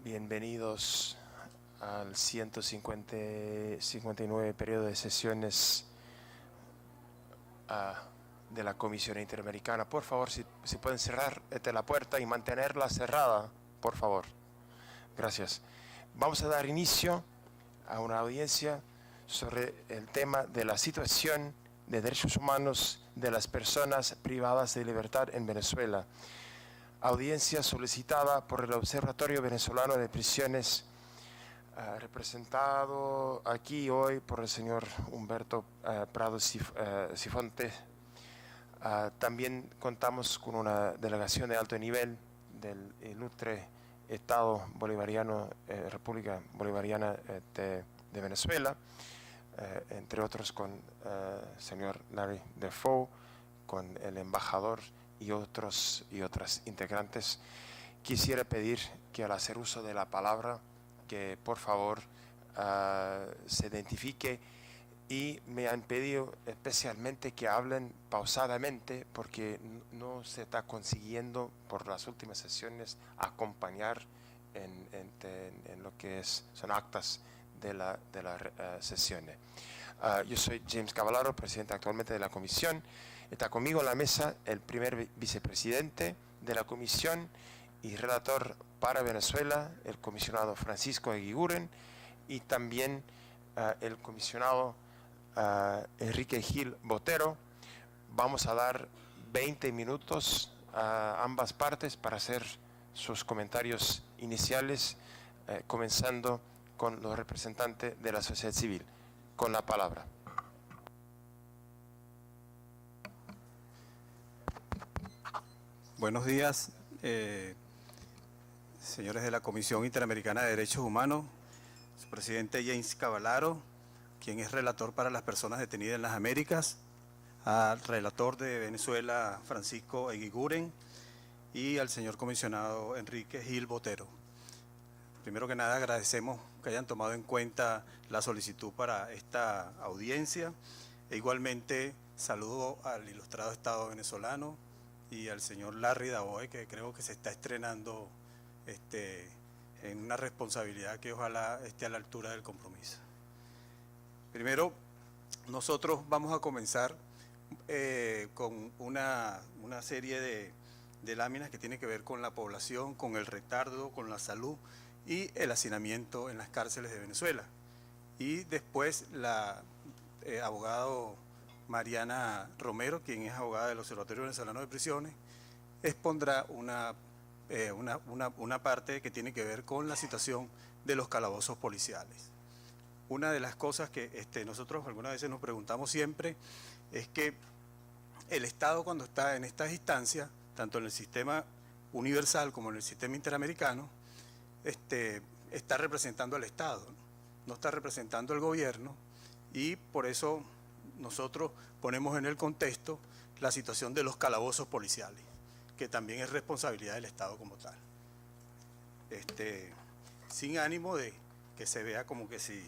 Bienvenidos al 159 periodo de sesiones de la Comisión Interamericana. Por favor, si pueden cerrar la puerta y mantenerla cerrada, por favor. Gracias. Vamos a dar inicio a una audiencia sobre el tema de la situación de derechos humanos de las personas privadas de libertad en Venezuela. Audiencia solicitada por el Observatorio Venezolano de Prisiones, representado aquí hoy por el señor Humberto Prado Sifonte. También contamos con una delegación de alto nivel del ilustre Estado Bolivariano, República Bolivariana de Venezuela, entre otros con el señor Larry Defoe, con el embajador y otras integrantes. Quisiera pedir que al hacer uso de la palabra, que por favor se identifique, y me han pedido especialmente que hablen pausadamente porque no se está consiguiendo por las últimas sesiones acompañar en lo que son actas de las sesiones. Yo soy James Cavallaro, presidente actualmente de la comisión. Está conmigo en la mesa el primer vicepresidente de la comisión y relator para Venezuela, el comisionado Francisco Eguiguren, y también el comisionado Enrique Gil Botero. Vamos a dar 20 minutos a ambas partes para hacer sus comentarios iniciales, comenzando con los representantes de la sociedad civil. Con la palabra. Buenos días, señores de la Comisión Interamericana de Derechos Humanos, su presidente James Cavallaro, quien es relator para las personas detenidas en las Américas, al relator de Venezuela, Francisco Eguiguren, y al señor comisionado Enrique Gil Botero. Primero que nada, agradecemos que hayan tomado en cuenta la solicitud para esta audiencia. E igualmente, saludo al ilustrado Estado venezolano y al señor Larry Defoe, que creo que se está estrenando en una responsabilidad que ojalá esté a la altura del compromiso. Primero, nosotros vamos a comenzar con una serie de láminas que tiene que ver con la población, con el retardo, con la salud y el hacinamiento en las cárceles de Venezuela. Y después la abogado Mariana Romero, quien es abogada del Observatorio Venezolano de Prisiones, expondrá una parte que tiene que ver con la situación de los calabozos policiales. Una de las cosas que nosotros algunas veces nos preguntamos siempre es que el Estado, cuando está en estas instancias, tanto en el sistema universal como en el sistema interamericano, está representando al Estado, no está representando al gobierno, y por eso nosotros ponemos en el contexto la situación de los calabozos policiales, que también es responsabilidad del Estado como tal. Sin ánimo de que se vea como que si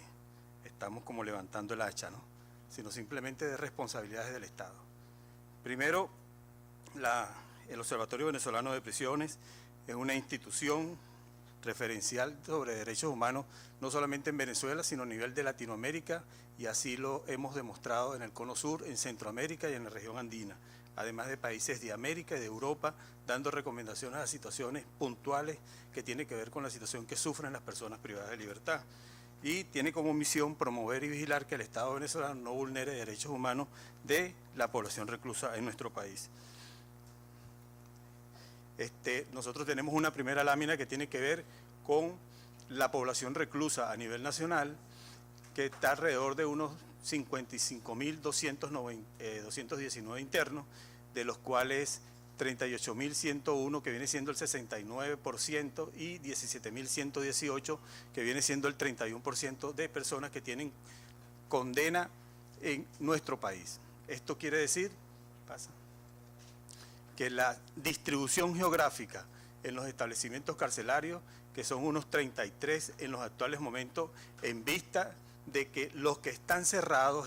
estamos como levantando el hacha, ¿no? Sino simplemente de responsabilidades del Estado. Primero, el Observatorio Venezolano de Prisiones es una institución referencial sobre derechos humanos, no solamente en Venezuela, sino a nivel de Latinoamérica, y así lo hemos demostrado en el Cono Sur, en Centroamérica y en la región andina, además de países de América y de Europa, dando recomendaciones a situaciones puntuales que tienen que ver con la situación que sufren las personas privadas de libertad. Y tiene como misión promover y vigilar que el Estado venezolano no vulnere derechos humanos de la población reclusa en nuestro país. Nosotros tenemos una primera lámina que tiene que ver con la población reclusa a nivel nacional, que está alrededor de unos 55.219 internos, de los cuales 38.101, que viene siendo el 69%, y 17.118, que viene siendo el 31% de personas que tienen condena en nuestro país. Esto quiere decir que la distribución geográfica en los establecimientos carcelarios, que son unos 33 en los actuales momentos, en vista de que los que están cerrados,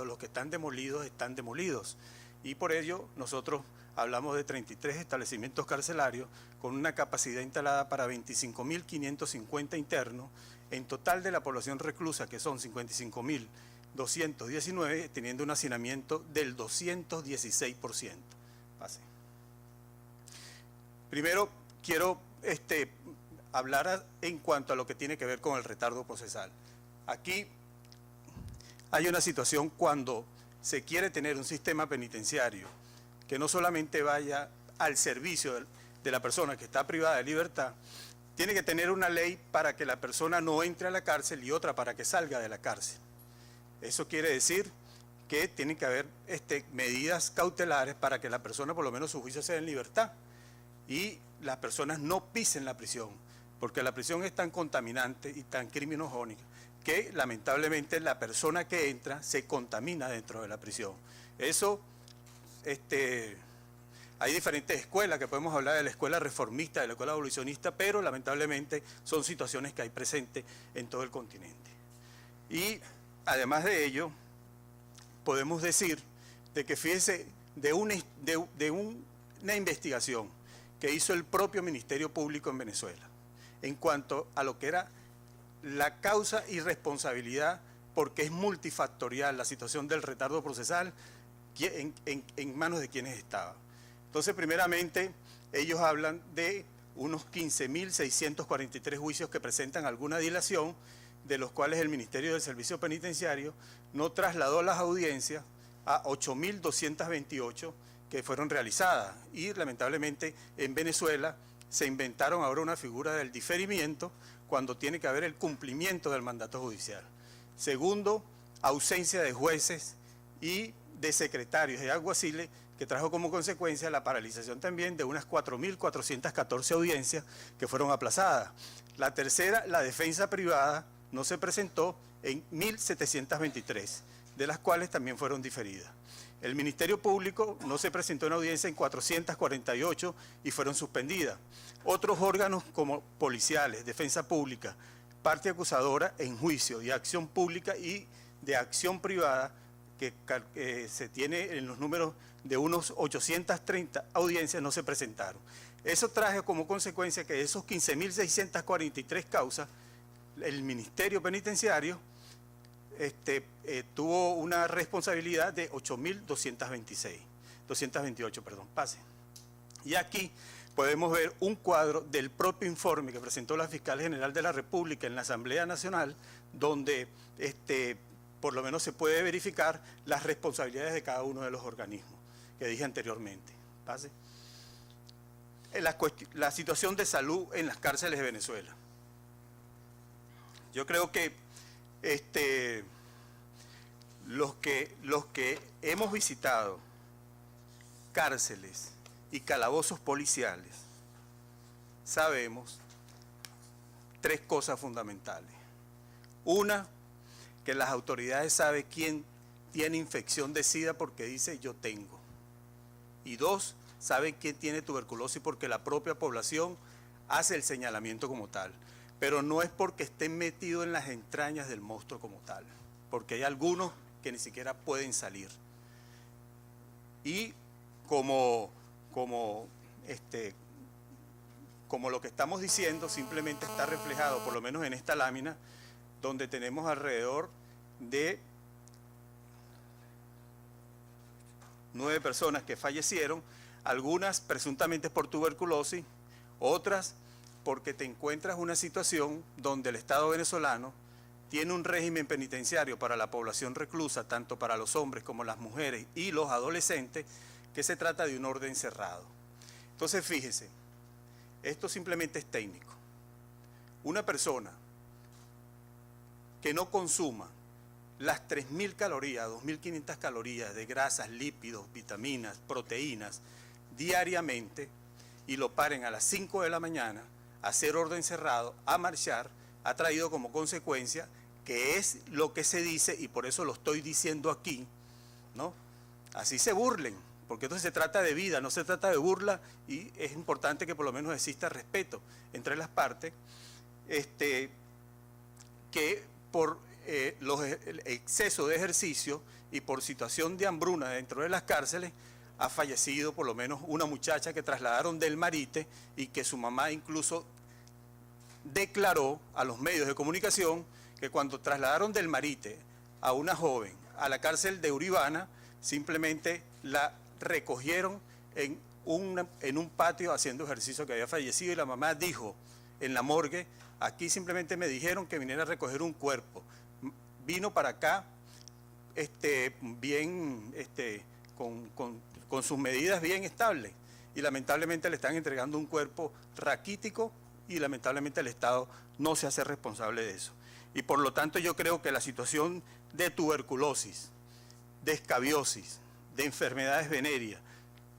los que están demolidos, y por ello nosotros hablamos de 33 establecimientos carcelarios con una capacidad instalada para 25.550 internos, en total de la población reclusa, que son 55.219, teniendo un hacinamiento del 216%. Pase. Primero, quiero hablar en cuanto a lo que tiene que ver con el retardo procesal. Aquí hay una situación cuando se quiere tener un sistema penitenciario que no solamente vaya al servicio de la persona que está privada de libertad, tiene que tener una ley para que la persona no entre a la cárcel y otra para que salga de la cárcel. Eso quiere decir que tienen que haber medidas cautelares para que la persona, por lo menos su juicio sea en libertad, y las personas no pisen la prisión, porque la prisión es tan contaminante y tan criminogénica que lamentablemente la persona que entra se contamina dentro de la prisión. Eso, hay diferentes escuelas, que podemos hablar de la escuela reformista, de la escuela abolicionista, pero lamentablemente son situaciones que hay presentes en todo el continente. Y además de ello, podemos decir de que, fíjese, de una investigación que hizo el propio Ministerio Público en Venezuela, en cuanto a lo que era la causa y responsabilidad, porque es multifactorial la situación del retardo procesal, en manos de quienes estaba. Entonces, primeramente, ellos hablan de unos 15.643 juicios que presentan alguna dilación, de los cuales el Ministerio del Servicio Penitenciario no trasladó las audiencias a 8.228 que fueron realizadas. Y lamentablemente en Venezuela se inventaron ahora una figura del diferimiento cuando tiene que haber el cumplimiento del mandato judicial. Segundo, ausencia de jueces y de secretarios y alguaciles, que trajo como consecuencia la paralización también de unas 4.414 audiencias que fueron aplazadas. La tercera, la defensa privada, no se presentó en 1.723, de las cuales también fueron diferidas. El Ministerio Público no se presentó en audiencia en 448 y fueron suspendidas. Otros órganos como policiales, defensa pública, parte acusadora en juicio y acción pública y de acción privada, que se tiene en los números de unos 830 audiencias, no se presentaron. Eso trajo como consecuencia que de esos 15.643 causas, el Ministerio Penitenciario tuvo una responsabilidad de 228, perdón, pase. Y aquí podemos ver un cuadro del propio informe que presentó la Fiscal General de la República en la Asamblea Nacional, donde por lo menos se puede verificar las responsabilidades de cada uno de los organismos que dije anteriormente. Pase. La situación de salud en las cárceles de Venezuela. Yo creo que los que hemos visitado cárceles y calabozos policiales sabemos tres cosas fundamentales. Una, que las autoridades saben quién tiene infección de SIDA porque dice yo tengo. Y dos, saben quién tiene tuberculosis porque la propia población hace el señalamiento como tal. Pero no es porque estén metidos en las entrañas del monstruo como tal, porque hay algunos que ni siquiera pueden salir. Y como lo que estamos diciendo simplemente está reflejado, por lo menos en esta lámina, donde tenemos alrededor de 9 personas que fallecieron, algunas presuntamente por tuberculosis, otras porque te encuentras una situación donde el Estado venezolano tiene un régimen penitenciario para la población reclusa, tanto para los hombres como las mujeres y los adolescentes, que se trata de un orden cerrado. Entonces, fíjese, esto simplemente es técnico. Una persona que no consuma las 3.000 calorías, 2.500 calorías de grasas, lípidos, vitaminas, proteínas diariamente y lo paren a las 5 de la mañana a hacer orden cerrado, a marchar, ha traído como consecuencia, que es lo que se dice y por eso lo estoy diciendo aquí, ¿no? Así se burlen, porque entonces se trata de vida, no se trata de burla y es importante que por lo menos exista respeto entre las partes, que por el exceso de ejercicio y por situación de hambruna dentro de las cárceles ha fallecido por lo menos una muchacha que trasladaron del Marite y que su mamá incluso declaró a los medios de comunicación que cuando trasladaron del Marite a una joven a la cárcel de Uribana, simplemente la recogieron en un patio haciendo ejercicio, que había fallecido, y la mamá dijo en la morgue: aquí simplemente me dijeron que viniera a recoger un cuerpo. Vino para acá bien, con sus medidas bien estables, y lamentablemente le están entregando un cuerpo raquítico, y lamentablemente el Estado no se hace responsable de eso. Y por lo tanto yo creo que la situación de tuberculosis, de escabiosis, de enfermedades venéreas,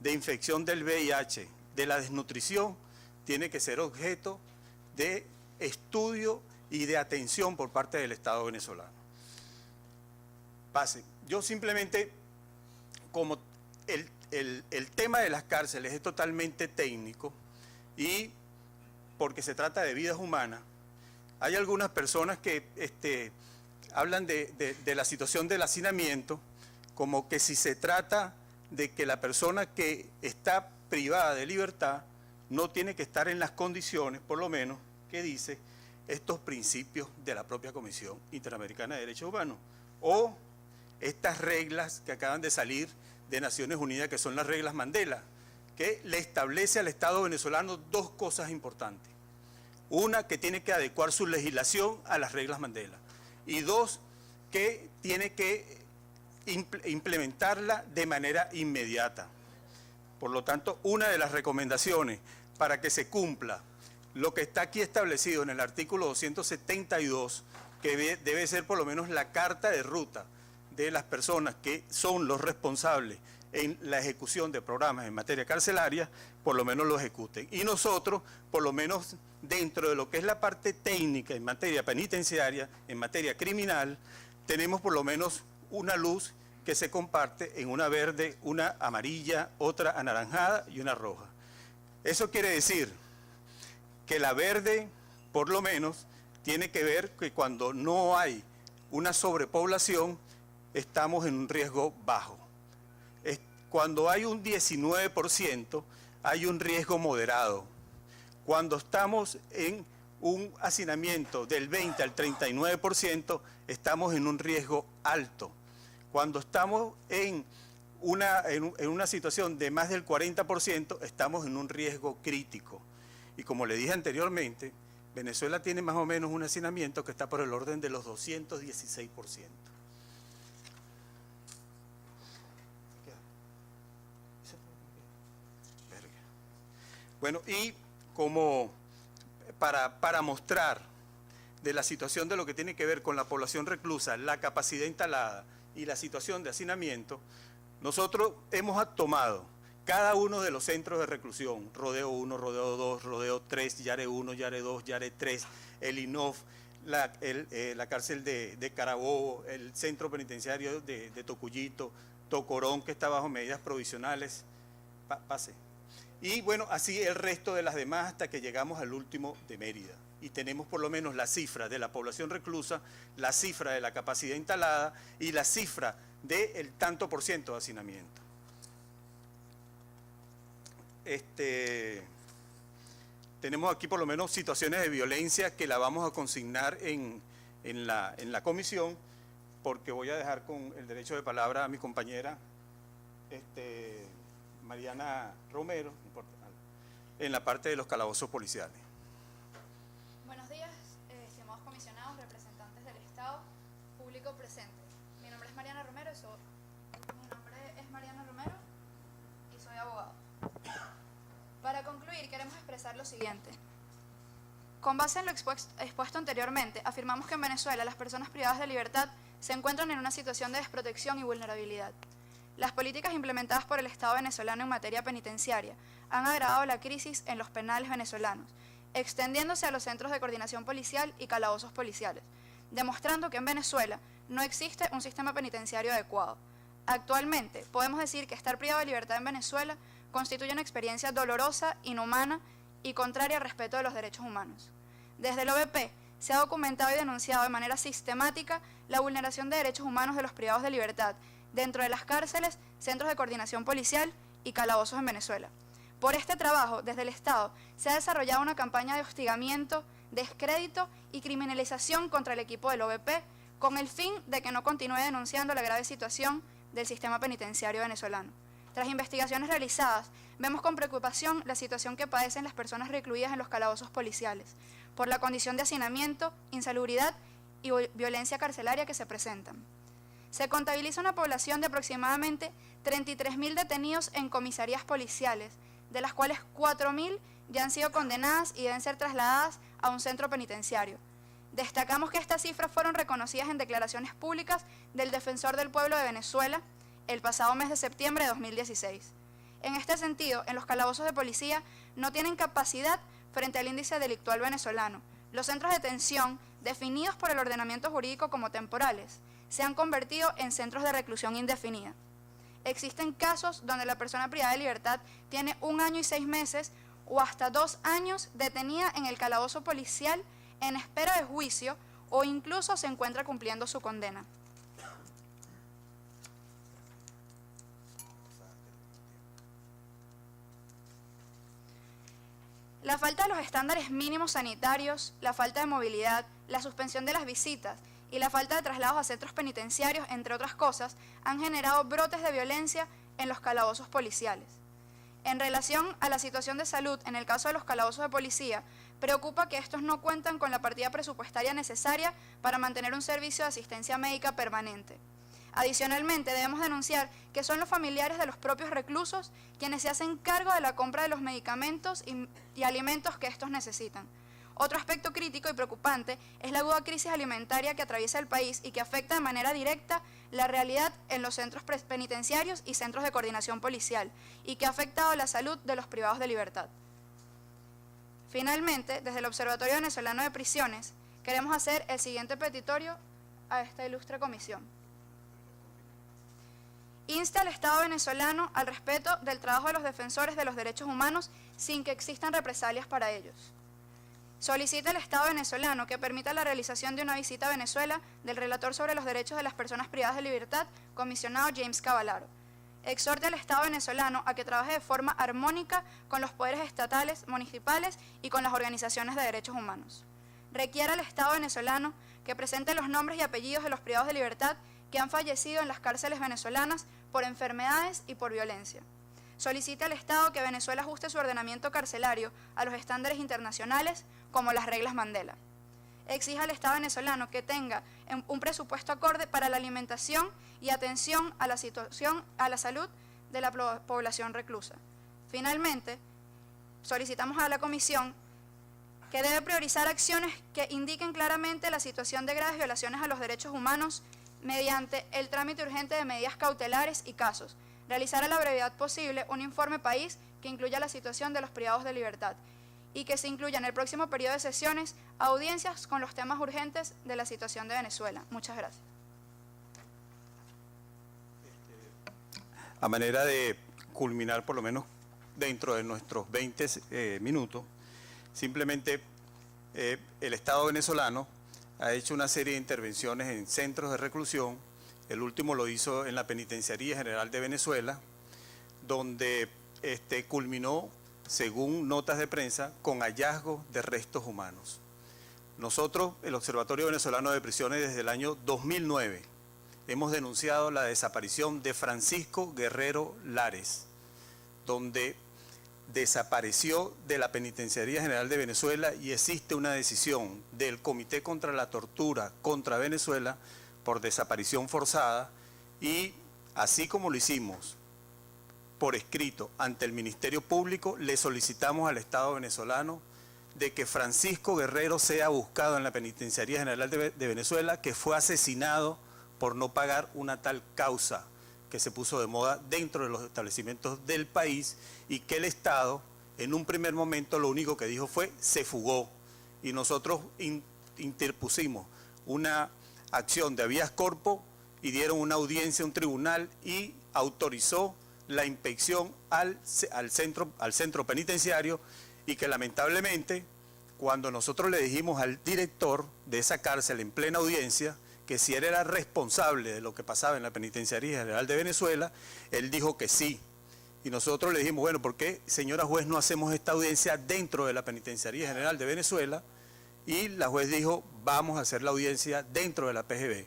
de infección del VIH, de la desnutrición, tiene que ser objeto de estudio y de atención por parte del Estado venezolano. Pase. Yo simplemente, como el tema de las cárceles es totalmente técnico y porque se trata de vidas humanas, hay algunas personas que hablan de la situación del hacinamiento como que si se trata de que la persona que está privada de libertad no tiene que estar en las condiciones, por lo menos, que dice estos principios de la propia Comisión Interamericana de Derechos Humanos, o estas reglas que acaban de salir de Naciones Unidas, que son las reglas Mandela, que le establece al Estado venezolano dos cosas importantes. Una, que tiene que adecuar su legislación a las reglas Mandela, y dos, que tiene que implementarla de manera inmediata. Por lo tanto, una de las recomendaciones para que se cumpla lo que está aquí establecido en el artículo 272, que debe ser por lo menos la carta de ruta de las personas que son los responsables en la ejecución de programas en materia carcelaria, por lo menos lo ejecuten. Y nosotros, por lo menos dentro de lo que es la parte técnica en materia penitenciaria, en materia criminal, tenemos por lo menos una luz que se comparte en una verde, una amarilla, otra anaranjada y una roja. Eso quiere decir que la verde, por lo menos, tiene que ver que cuando no hay una sobrepoblación, estamos en un riesgo bajo. Cuando hay un 19%, hay un riesgo moderado. Cuando estamos en un hacinamiento del 20 al 39%, estamos en un riesgo alto. Cuando estamos en una situación de más del 40%, estamos en un riesgo crítico. Y como le dije anteriormente, Venezuela tiene más o menos un hacinamiento que está por el orden de los 216%. Bueno, y como para mostrar de la situación de lo que tiene que ver con la población reclusa, la capacidad instalada y la situación de hacinamiento, nosotros hemos tomado cada uno de los centros de reclusión, Rodeo 1, Rodeo 2, Rodeo 3, Yare 1, Yare 2, Yare 3, el INOF, la cárcel de Carabobo, el centro penitenciario de Tocuyito, Tocorón, que está bajo medidas provisionales, pase. Y bueno, así el resto de las demás hasta que llegamos al último de Mérida. Y tenemos por lo menos la cifra de la población reclusa, la cifra de la capacidad instalada y la cifra del tanto por ciento de hacinamiento. Tenemos aquí por lo menos situaciones de violencia que la vamos a consignar en la comisión, porque voy a dejar con el derecho de palabra a mi compañera Mariana Romero, en la parte de los calabozos policiales. Buenos días, estimados comisionados, representantes del Estado, público presente. Mi nombre es Mariana Romero y soy abogado. Para concluir, queremos expresar lo siguiente. Con base en lo expuesto anteriormente, afirmamos que en Venezuela las personas privadas de libertad se encuentran en una situación de desprotección y vulnerabilidad. Las políticas implementadas por el Estado venezolano en materia penitenciaria han agravado la crisis en los penales venezolanos, extendiéndose a los centros de coordinación policial y calabozos policiales, demostrando que en Venezuela no existe un sistema penitenciario adecuado. Actualmente, podemos decir que estar privado de libertad en Venezuela constituye una experiencia dolorosa, inhumana y contraria al respeto de los derechos humanos. Desde el OVP se ha documentado y denunciado de manera sistemática la vulneración de derechos humanos de los privados de libertad dentro de las cárceles, centros de coordinación policial y calabozos en Venezuela. Por este trabajo, desde el Estado, se ha desarrollado una campaña de hostigamiento, descrédito y criminalización contra el equipo del OVP, con el fin de que no continúe denunciando la grave situación del sistema penitenciario venezolano. Tras investigaciones realizadas, vemos con preocupación la situación que padecen las personas recluidas en los calabozos policiales, por la condición de hacinamiento, insalubridad y violencia carcelaria que se presentan. Se contabiliza una población de aproximadamente 33.000 detenidos en comisarías policiales, de las cuales 4.000 ya han sido condenadas y deben ser trasladadas a un centro penitenciario. Destacamos que estas cifras fueron reconocidas en declaraciones públicas del Defensor del Pueblo de Venezuela el pasado mes de septiembre de 2016. En este sentido, en los calabozos de policía no tienen capacidad frente al índice delictual venezolano. Los centros de detención, definidos por el ordenamiento jurídico como temporales, se han convertido en centros de reclusión indefinida. Existen casos donde la persona privada de libertad tiene 1 año y 6 meses o hasta 2 años detenida en el calabozo policial en espera de juicio o incluso se encuentra cumpliendo su condena. La falta de los estándares mínimos sanitarios, la falta de movilidad, la suspensión de las visitas y la falta de traslados a centros penitenciarios, entre otras cosas, han generado brotes de violencia en los calabozos policiales. En relación a la situación de salud, en el caso de los calabozos de policía, preocupa que estos no cuentan con la partida presupuestaria necesaria para mantener un servicio de asistencia médica permanente. Adicionalmente, debemos denunciar que son los familiares de los propios reclusos quienes se hacen cargo de la compra de los medicamentos y alimentos que estos necesitan. Otro aspecto crítico y preocupante es la aguda crisis alimentaria que atraviesa el país y que afecta de manera directa la realidad en los centros penitenciarios y centros de coordinación policial y que ha afectado la salud de los privados de libertad. Finalmente, desde el Observatorio Venezolano de Prisiones, queremos hacer el siguiente petitorio a esta ilustre comisión. Insta al Estado venezolano al respeto del trabajo de los defensores de los derechos humanos sin que existan represalias para ellos. Solicita al Estado venezolano que permita la realización de una visita a Venezuela del relator sobre los derechos de las personas privadas de libertad, comisionado James Cavallaro. Exhorte al Estado venezolano a que trabaje de forma armónica con los poderes estatales, municipales y con las organizaciones de derechos humanos. Requiere al Estado venezolano que presente los nombres y apellidos de los privados de libertad que han fallecido en las cárceles venezolanas por enfermedades y por violencia. Solicita al Estado que Venezuela ajuste su ordenamiento carcelario a los estándares internacionales como las reglas Mandela. Exija al Estado venezolano que tenga un presupuesto acorde para la alimentación y atención a la salud de la población reclusa. Finalmente, solicitamos a la Comisión que debe priorizar acciones que indiquen claramente la situación de graves violaciones a los derechos humanos mediante el trámite urgente de medidas cautelares y casos. Realizar a la brevedad posible un informe país que incluya la situación de los privados de libertad y que se incluya en el próximo periodo de sesiones audiencias con los temas urgentes de la situación de Venezuela. Muchas gracias. A manera de culminar, por lo menos dentro de nuestros 20 minutos, simplemente el Estado venezolano ha hecho una serie de intervenciones en centros de reclusión. El último lo hizo en la Penitenciaría General de Venezuela, donde culminó, según notas de prensa, con hallazgos de restos humanos. Nosotros, el Observatorio Venezolano de Prisiones, desde el año 2009, hemos denunciado la desaparición de Francisco Guerrero Lares, donde desapareció de la Penitenciaría General de Venezuela y existe una decisión del Comité contra la Tortura contra Venezuela por desaparición forzada y, así como lo hicimos por escrito ante el Ministerio Público, le solicitamos al Estado venezolano de que Francisco Guerrero sea buscado en la Penitenciaría General de Venezuela, que fue asesinado por no pagar una tal causa que se puso de moda dentro de los establecimientos del país y que el Estado en un primer momento lo único que dijo fue se fugó y nosotros interpusimos una acción de habeas corpus y dieron una audiencia a un tribunal y autorizó la inspección al centro penitenciario y que lamentablemente cuando nosotros le dijimos al director de esa cárcel en plena audiencia que si él era responsable de lo que pasaba en la Penitenciaría General de Venezuela, él dijo que sí, Y nosotros le dijimos, bueno, ¿por qué, señora juez, no hacemos esta audiencia dentro de la Penitenciaría General de Venezuela? Y la juez dijo, vamos a hacer la audiencia dentro de la PGB.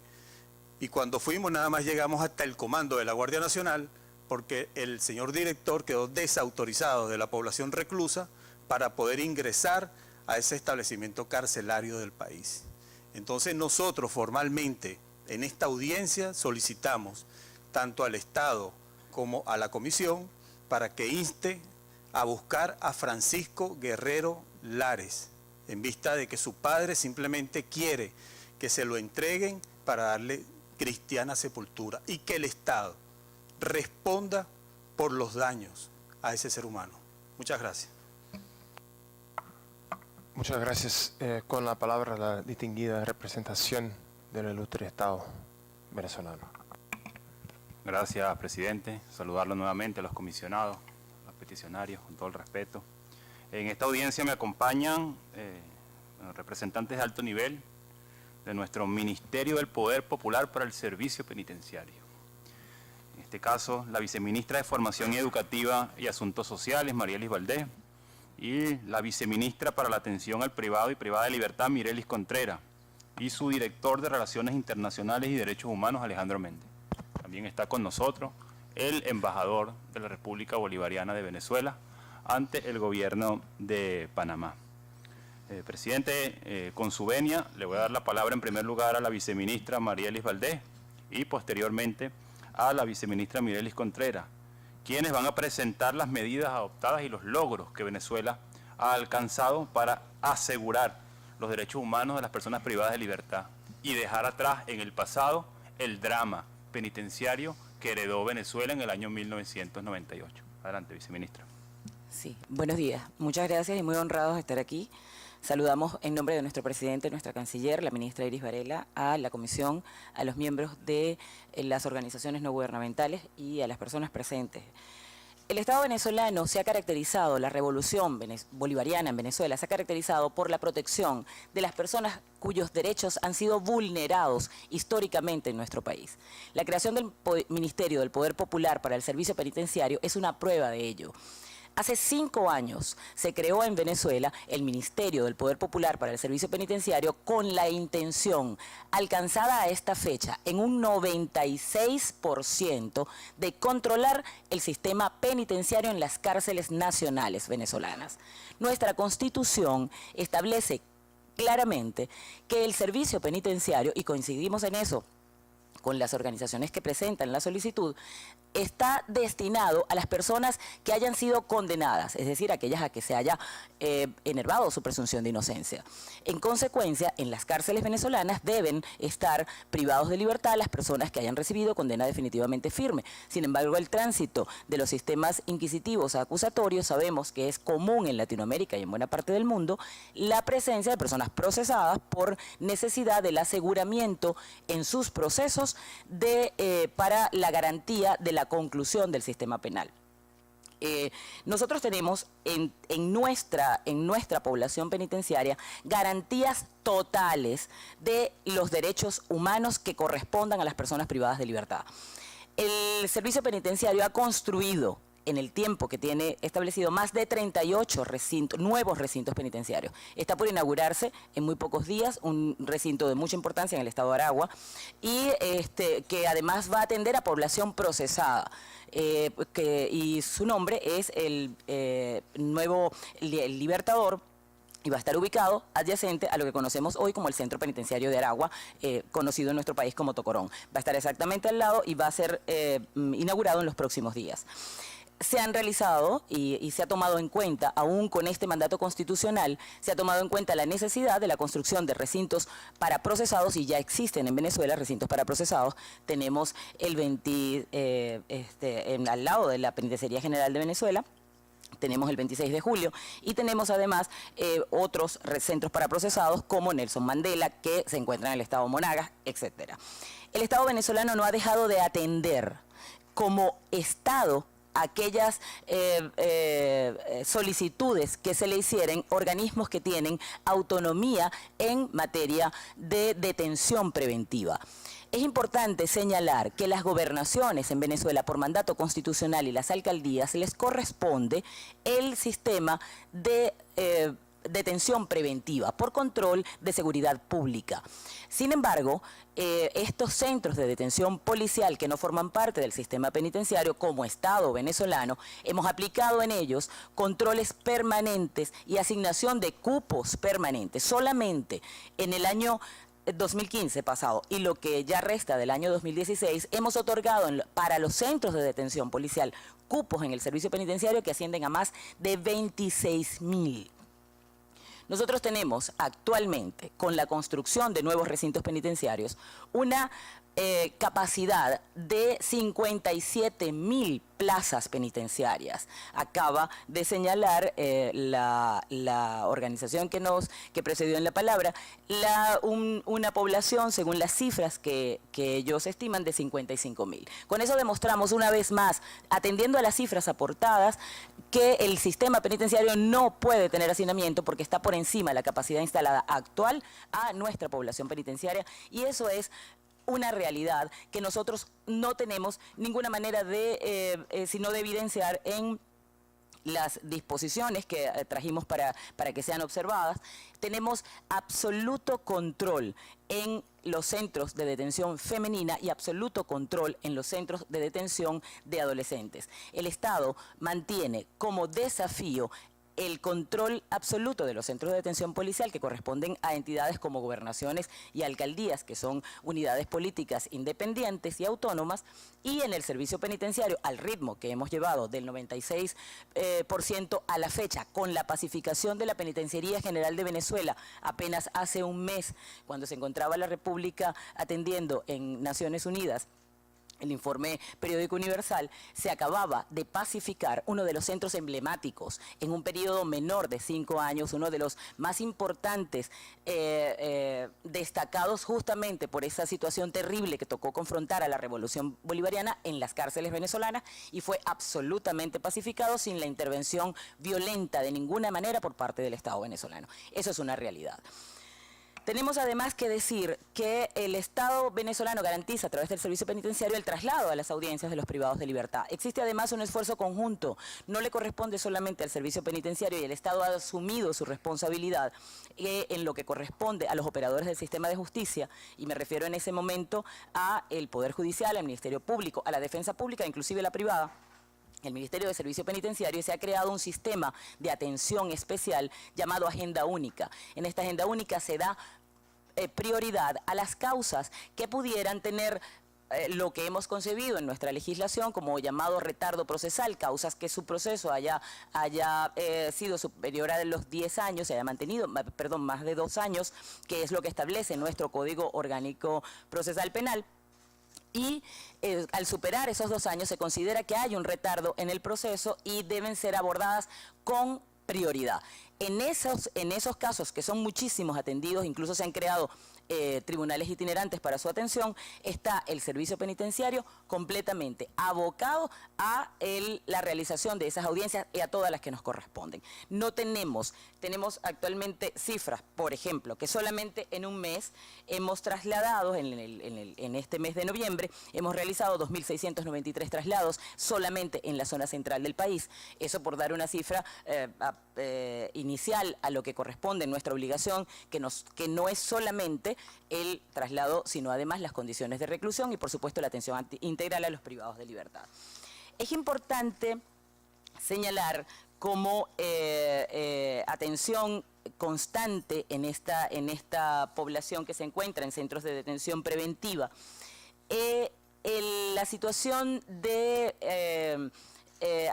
Y cuando fuimos, nada más llegamos hasta el comando de la Guardia Nacional, porque el señor director quedó desautorizado de la población reclusa para poder ingresar a ese establecimiento carcelario del país. Entonces nosotros formalmente en esta audiencia solicitamos tanto al Estado como a la Comisión para que inste a buscar a Francisco Guerrero Lares, en vista de que su padre simplemente quiere que se lo entreguen para darle cristiana sepultura y que el Estado responda por los daños a ese ser humano. Muchas gracias. Muchas gracias. Con la palabra la distinguida representación del ilustre Estado venezolano. Gracias, presidente. Saludarlo nuevamente a los comisionados, a los peticionarios, con todo el respeto. En esta audiencia me acompañan representantes de alto nivel de nuestro Ministerio del Poder Popular para el Servicio Penitenciario. En este caso, la viceministra de Formación Educativa y Asuntos Sociales, Marielis Valdés, y la viceministra para la Atención al Privado y Privada de Libertad, Mirelis Contreras, y su director de Relaciones Internacionales y Derechos Humanos, Alejandro Méndez. También está con nosotros el embajador de la República Bolivariana de Venezuela ante el gobierno de Panamá. Presidente, con su venia, le voy a dar la palabra en primer lugar a la viceministra Marielis Valdés y posteriormente a la viceministra Mirelis Contreras, quienes van a presentar las medidas adoptadas y los logros que Venezuela ha alcanzado para asegurar los derechos humanos de las personas privadas de libertad y dejar atrás en el pasado el drama penitenciario que heredó Venezuela en el año 1998. Adelante, viceministra. Sí, buenos días. Muchas gracias y muy honrados de estar aquí. Saludamos en nombre de nuestro presidente, nuestra canciller, la ministra Iris Varela, a la comisión, a los miembros de las organizaciones no gubernamentales y a las personas presentes. El Estado venezolano se ha caracterizado, la revolución bolivariana en Venezuela se ha caracterizado por la protección de las personas cuyos derechos han sido vulnerados históricamente en nuestro país. La creación del Ministerio del Poder Popular para el Servicio Penitenciario es una prueba de ello. Hace 5 años se creó en Venezuela el Ministerio del Poder Popular para el Servicio Penitenciario con la intención, alcanzada a esta fecha, en un 96% de controlar el sistema penitenciario en las cárceles nacionales venezolanas. Nuestra Constitución establece claramente que el servicio penitenciario, y coincidimos en eso con las organizaciones que presentan la solicitud, está destinado a las personas que hayan sido condenadas, es decir, aquellas a que se haya enervado su presunción de inocencia. En consecuencia, en las cárceles venezolanas deben estar privados de libertad las personas que hayan recibido condena definitivamente firme. Sin embargo, el tránsito de los sistemas inquisitivos a acusatorios sabemos que es común en Latinoamérica y en buena parte del mundo la presencia de personas procesadas por necesidad del aseguramiento en sus procesos para la garantía de la conclusión del sistema penal. Nosotros tenemos en nuestra población penitenciaria garantías totales de los derechos humanos que correspondan a las personas privadas de libertad. El servicio penitenciario ha construido en el tiempo que tiene establecido más de 38 nuevos recintos penitenciarios. Está por inaugurarse en muy pocos días un recinto de mucha importancia en el estado de Aragua y que además va a atender a población procesada. Y su nombre es el nuevo Libertador, y va a estar ubicado adyacente a lo que conocemos hoy como el Centro Penitenciario de Aragua, conocido en nuestro país como Tocorón. Va a estar exactamente al lado y va a ser inaugurado en los próximos días. Se han realizado y se ha tomado en cuenta, aún con este mandato constitucional, se ha tomado en cuenta la necesidad de la construcción de recintos para procesados, y ya existen en Venezuela recintos para procesados. Tenemos el al lado de la Penitenciaría General de Venezuela, tenemos el 26 de julio y tenemos además otros centros para procesados como Nelson Mandela, que se encuentran en el estado Monagas, etc. El Estado venezolano no ha dejado de atender como Estado aquellas solicitudes que se le hicieran organismos que tienen autonomía en materia de detención preventiva. Es importante señalar que las gobernaciones en Venezuela por mandato constitucional y las alcaldías les corresponde el sistema de detención preventiva por control de seguridad pública. Sin embargo, estos centros de detención policial que no forman parte del sistema penitenciario como Estado venezolano, hemos aplicado en ellos controles permanentes y asignación de cupos permanentes. Solamente en el año 2015 pasado y lo que ya resta del año 2016, hemos otorgado para los centros de detención policial cupos en el servicio penitenciario que ascienden a más de 26.000. Nosotros tenemos actualmente, con la construcción de nuevos recintos penitenciarios, una capacidad de 57.000 plazas penitenciarias. Acaba de señalar la organización que precedió en la palabra, una población, según las cifras que ellos estiman, de 55.000. Con eso demostramos una vez más, atendiendo a las cifras aportadas, que el sistema penitenciario no puede tener hacinamiento porque está por encima de la capacidad instalada actual a nuestra población penitenciaria, y eso es una realidad que nosotros no tenemos ninguna manera sino de evidenciar en las disposiciones que trajimos para que sean observadas. Tenemos absoluto control en los centros de detención femenina y absoluto control en los centros de detención de adolescentes. El Estado mantiene como desafío el control absoluto de los centros de detención policial que corresponden a entidades como gobernaciones y alcaldías, que son unidades políticas independientes y autónomas, y en el servicio penitenciario, al ritmo que hemos llevado del 96% a la fecha, con la pacificación de la Penitenciaría General de Venezuela, apenas hace un mes, cuando se encontraba la República atendiendo en Naciones Unidas el informe periódico Universal, se acababa de pacificar uno de los centros emblemáticos en un periodo menor de 5 años, uno de los más importantes, destacados justamente por esa situación terrible que tocó confrontar a la revolución bolivariana en las cárceles venezolanas, y fue absolutamente pacificado sin la intervención violenta de ninguna manera por parte del Estado venezolano. Eso es una realidad. Tenemos además que decir que el Estado venezolano garantiza a través del servicio penitenciario el traslado a las audiencias de los privados de libertad. Existe además un esfuerzo conjunto, no le corresponde solamente al servicio penitenciario, y el Estado ha asumido su responsabilidad en lo que corresponde a los operadores del sistema de justicia, y me refiero en ese momento al Poder Judicial, al Ministerio Público, a la Defensa Pública, inclusive la privada, el Ministerio de Servicio Penitenciario. Se ha creado un sistema de atención especial llamado Agenda Única. En esta Agenda Única se da prioridad a las causas que pudieran tener lo que hemos concebido en nuestra legislación como llamado retardo procesal, causas que su proceso haya sido superior a los 10 años, se haya mantenido, más de 2 años, que es lo que establece nuestro Código Orgánico Procesal Penal. Y al superar esos 2 años se considera que hay un retardo en el proceso y deben ser abordadas con prioridad. En esos casos, que son muchísimos atendidos, incluso se han creado tribunales itinerantes para su atención, está el servicio penitenciario completamente abocado a la realización de esas audiencias y a todas las que nos corresponden. No tenemos actualmente cifras, por ejemplo, que solamente en un mes hemos trasladado, en este mes de noviembre, hemos realizado 2.693 traslados solamente en la zona central del país. Eso por dar una cifra inicial a lo que corresponde nuestra obligación, que no es solamente el traslado, sino además las condiciones de reclusión y, por supuesto, la atención integral a los privados de libertad. Es importante señalar como atención constante en esta población que se encuentra en centros de detención preventiva, la situación de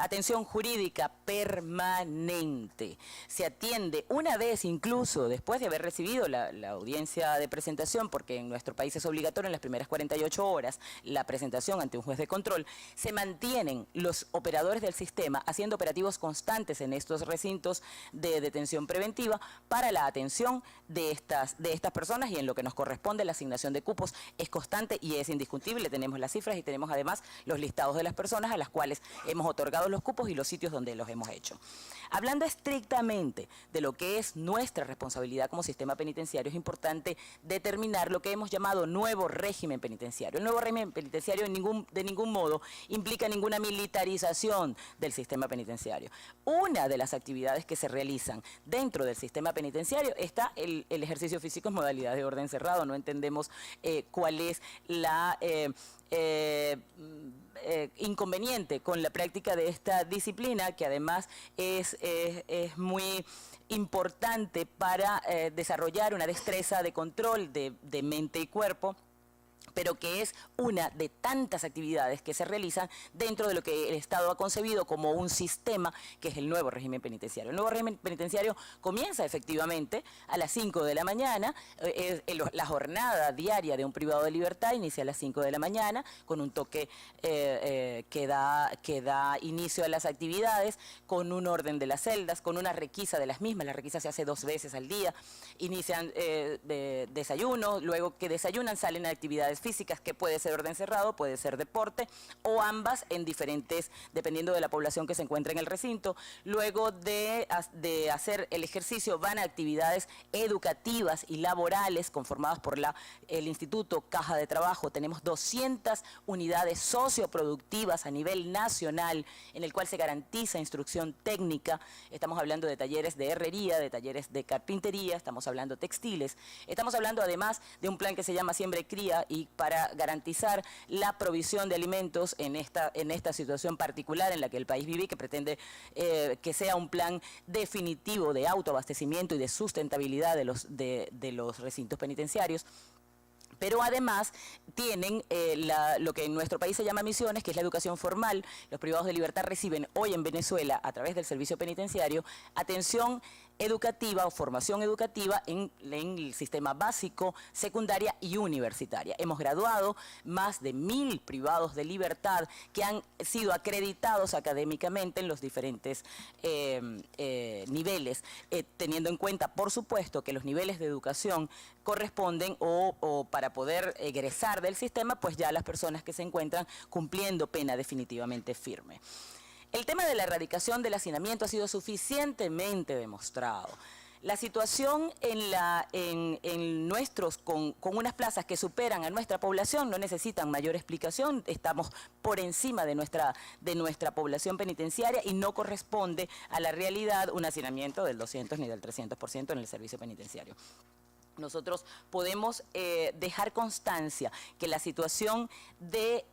atención jurídica permanente. Se atiende una vez, incluso después de haber recibido la audiencia de presentación, porque en nuestro país es obligatorio en las primeras 48 horas la presentación ante un juez de control. Se mantienen los operadores del sistema haciendo operativos constantes en estos recintos de detención preventiva para la atención de estas personas, y en lo que nos corresponde la asignación de cupos es constante y es indiscutible. Tenemos las cifras y tenemos además los listados de las personas a las cuales hemos otorgados los cupos y los sitios donde los hemos hecho. Hablando estrictamente de lo que es nuestra responsabilidad como sistema penitenciario, es importante determinar lo que hemos llamado nuevo régimen penitenciario. El nuevo régimen penitenciario de ningún modo implica ninguna militarización del sistema penitenciario. Una de las actividades que se realizan dentro del sistema penitenciario está el ejercicio físico en modalidad de orden cerrado. No entendemos cuál es la inconveniente con la práctica de esta disciplina, que además es muy importante para desarrollar una destreza de control de mente y cuerpo, pero que es una de tantas actividades que se realizan dentro de lo que el Estado ha concebido como un sistema, que es el nuevo régimen penitenciario. El nuevo régimen penitenciario comienza efectivamente a las 5 de la mañana, la jornada diaria de un privado de libertad inicia a las 5 de la mañana, con un toque que da inicio a las actividades, con un orden de las celdas, con una requisa de las mismas. La requisa se hace 2 veces al día, inician desayuno, luego que desayunan salen a actividades físicas, que puede ser orden cerrado, puede ser deporte, o ambas en diferentes, dependiendo de la población que se encuentra en el recinto. Luego de hacer el ejercicio van a actividades educativas y laborales conformadas por el Instituto Caja de Trabajo. Tenemos 200 unidades socioproductivas a nivel nacional en el cual se garantiza instrucción técnica. Estamos hablando de talleres de herrería, de talleres de carpintería, estamos hablando textiles, estamos hablando además de un plan que se llama Siembra y Cría, y para garantizar la provisión de alimentos en esta situación particular en la que el país vive, y que pretende que sea un plan definitivo de autoabastecimiento y de sustentabilidad de los recintos penitenciarios. Pero además tienen lo que en nuestro país se llama misiones, que es la educación formal. Los privados de libertad reciben hoy en Venezuela, a través del servicio penitenciario, atención educativa o formación educativa en el sistema básico, secundaria y universitaria. Hemos graduado más de 1000 privados de libertad que han sido acreditados académicamente en los diferentes niveles, teniendo en cuenta, por supuesto, que los niveles de educación corresponden o para poder egresar del sistema, pues ya las personas que se encuentran cumpliendo pena definitivamente firme. El tema de la erradicación del hacinamiento ha sido suficientemente demostrado. La situación en nuestros, con unas plazas que superan a nuestra población, no necesitan mayor explicación. Estamos por encima de nuestra población penitenciaria y no corresponde a la realidad un hacinamiento del 200 ni del 300% en el servicio penitenciario. Nosotros podemos dejar constancia que la situación de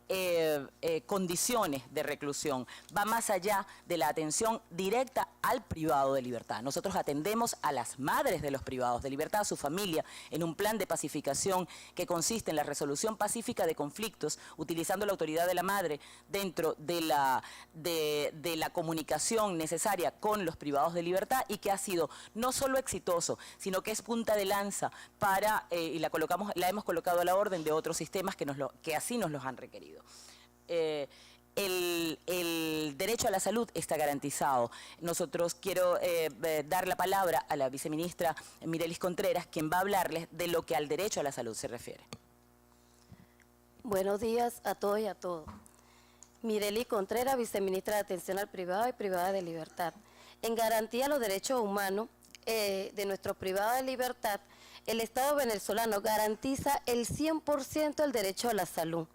condiciones de reclusión va más allá de la atención directa al privado de libertad. Nosotros atendemos a las madres de los privados de libertad, a su familia, en un plan de pacificación que consiste en la resolución pacífica de conflictos, utilizando la autoridad de la madre dentro de la comunicación necesaria con los privados de libertad, y que ha sido no solo exitoso, sino que es punta de lanza para, y la hemos colocado a la orden de otros sistemas que así nos los han requerido. El derecho a la salud está garantizado. Nosotros quiero dar la palabra a la viceministra Mirelis Contreras, quien va a hablarles de lo que al derecho a la salud se refiere. Buenos días a todos y a todas. Mirelis Contreras, viceministra de Atención al Privado y Privada de Libertad. En garantía de los derechos humanos de nuestros privados de libertad, el Estado venezolano garantiza el 100% del derecho a la salud,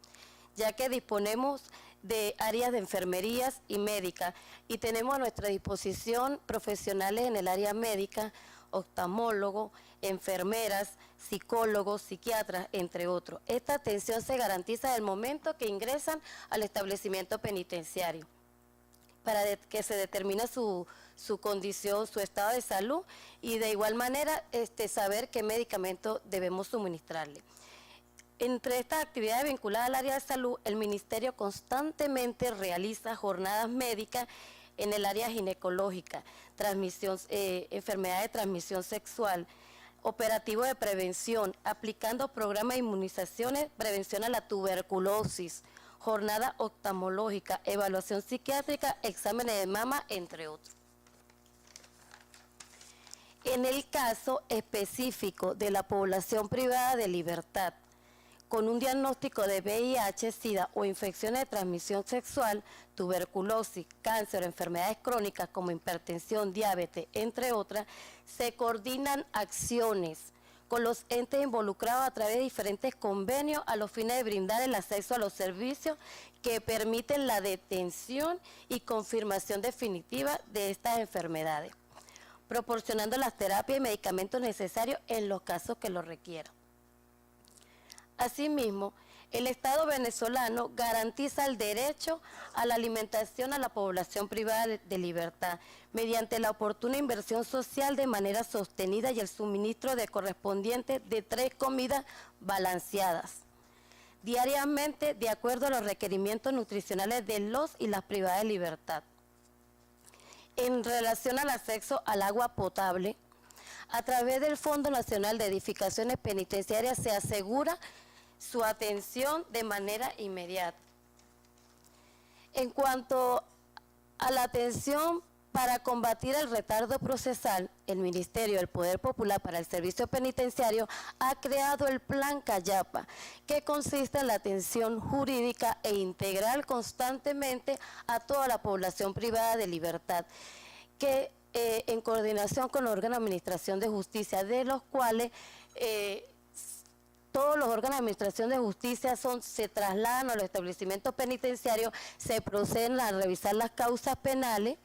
ya que disponemos de áreas de enfermerías y médicas, y tenemos a nuestra disposición profesionales en el área médica, oftalmólogos, enfermeras, psicólogos, psiquiatras, entre otros. Esta atención se garantiza desde el momento que ingresan al establecimiento penitenciario, para que se determine su condición, su estado de salud, y de igual manera saber qué medicamento debemos suministrarle. Entre estas actividades vinculadas al área de salud, el Ministerio constantemente realiza jornadas médicas en el área ginecológica, enfermedades de transmisión sexual, operativo de prevención, aplicando programas de inmunizaciones, prevención a la tuberculosis, jornada oftalmológica, evaluación psiquiátrica, exámenes de mama, entre otros. En el caso específico de la población privada de libertad, con un diagnóstico de VIH, SIDA o infecciones de transmisión sexual, tuberculosis, cáncer o enfermedades crónicas como hipertensión, diabetes, entre otras, se coordinan acciones con los entes involucrados a través de diferentes convenios a los fines de brindar el acceso a los servicios que permiten la detención y confirmación definitiva de estas enfermedades, proporcionando las terapias y medicamentos necesarios en los casos que lo requieran. Asimismo, el Estado venezolano garantiza el derecho a la alimentación a la población privada de libertad mediante la oportuna inversión social de manera sostenida y el suministro de correspondiente de 3 comidas balanceadas diariamente de acuerdo a los requerimientos nutricionales de los y las privadas de libertad. En relación al acceso al agua potable, a través del Fondo Nacional de Edificaciones Penitenciarias se asegura su atención de manera inmediata. En cuanto a la atención para combatir el retardo procesal, el Ministerio del Poder Popular para el Servicio Penitenciario ha creado el Plan Cayapa, que consiste en la atención jurídica e integral constantemente a toda la población privada de libertad, que en coordinación con los órganos de administración de justicia, de los cuales todos los órganos de administración de justicia se trasladan a los establecimientos penitenciarios, se proceden a revisar las causas penales,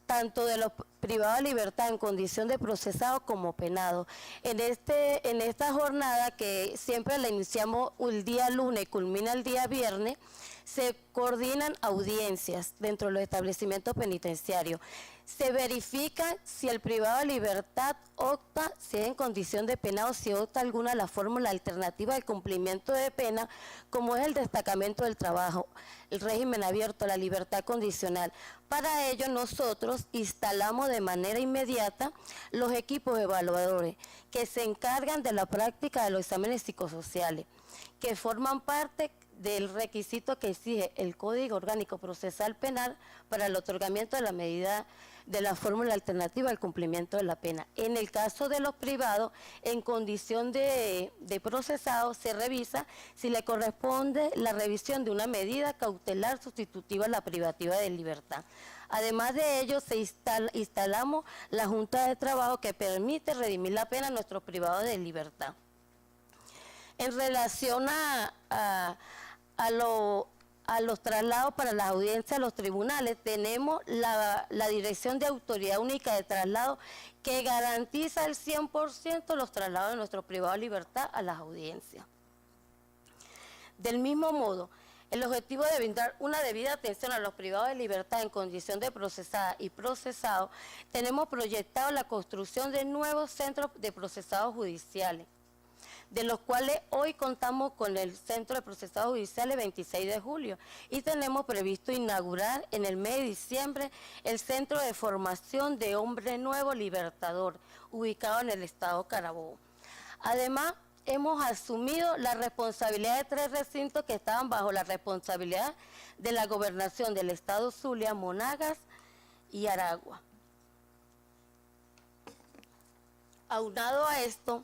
tanto de los privados de libertad en condición de procesado como penado. En esta jornada, que siempre la iniciamos el día lunes y culmina el día viernes, se coordinan audiencias dentro de los establecimientos penitenciarios. Se verifica si el privado de libertad opta, si es en condición de penado, si opta alguna de las fórmulas alternativas del cumplimiento de pena, como es el destacamento del trabajo, el régimen abierto, la libertad condicional. Para ello nosotros instalamos de manera inmediata los equipos evaluadores que se encargan de la práctica de los exámenes psicosociales, que forman parte del requisito que exige el Código Orgánico Procesal Penal para el otorgamiento de la medida de la fórmula alternativa al cumplimiento de la pena. En el caso de los privados, en condición de procesado, se revisa si le corresponde la revisión de una medida cautelar sustitutiva a la privativa de libertad. Además de ello, instalamos la Junta de Trabajo que permite redimir la pena a nuestros privados de libertad. En relación a los traslados para las audiencias a los tribunales, tenemos la Dirección de Autoridad Única de Traslado que garantiza el 100% los traslados de nuestros privados de libertad a las audiencias. Del mismo modo, el objetivo de brindar una debida atención a los privados de libertad en condición de procesada y procesado, tenemos proyectado la construcción de nuevos centros de procesados judiciales, de los cuales hoy contamos con el Centro de Procesados Judiciales 26 de julio y tenemos previsto inaugurar en el mes de diciembre el Centro de Formación de Hombre Nuevo Libertador, ubicado en el estado Carabobo. Además, hemos asumido la responsabilidad de 3 recintos que estaban bajo la responsabilidad de la Gobernación del estado Zulia, Monagas y Aragua. Aunado a esto,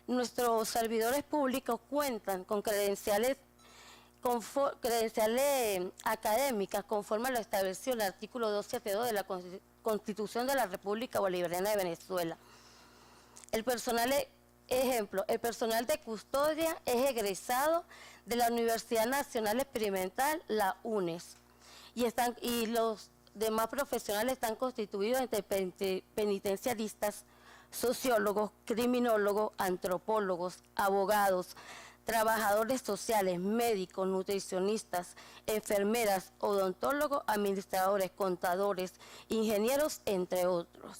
nuestros servidores públicos cuentan con credenciales académicas conforme a lo establecido en el artículo 272 de la Constitución de la República Bolivariana de Venezuela. El personal, el personal de custodia es egresado de la Universidad Nacional Experimental, la UNES, y los demás profesionales están constituidos entre penitenciaristas, sociólogos, criminólogos, antropólogos, abogados, trabajadores sociales, médicos, nutricionistas, enfermeras, odontólogos, administradores, contadores, ingenieros, entre otros.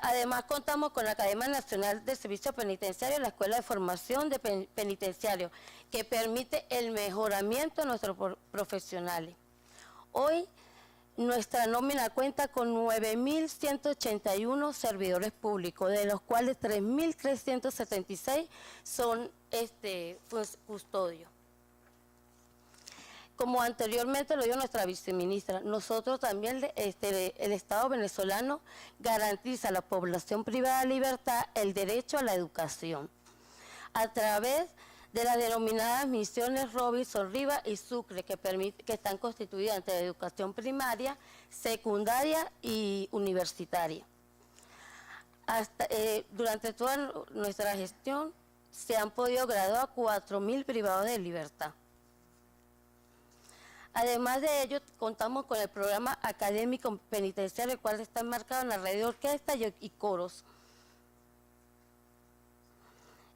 Además, contamos con la Academia Nacional de Servicio Penitenciario, la Escuela de Formación de Penitenciarios, que permite el mejoramiento de nuestros profesionales. Hoy, nuestra nómina cuenta con 9.181 servidores públicos, de los cuales 3.376 son custodios. Como anteriormente lo dijo nuestra viceministra, nosotros también, el Estado venezolano garantiza a la población privada de libertad el derecho a la educación a través de las denominadas misiones Robinson Rivas y Sucre, que están constituidas entre educación primaria, secundaria y universitaria. Durante toda nuestra gestión se han podido graduar 4.000 privados de libertad. Además de ello, contamos con el programa académico penitenciario, el cual está enmarcado en la red de orquesta y coros.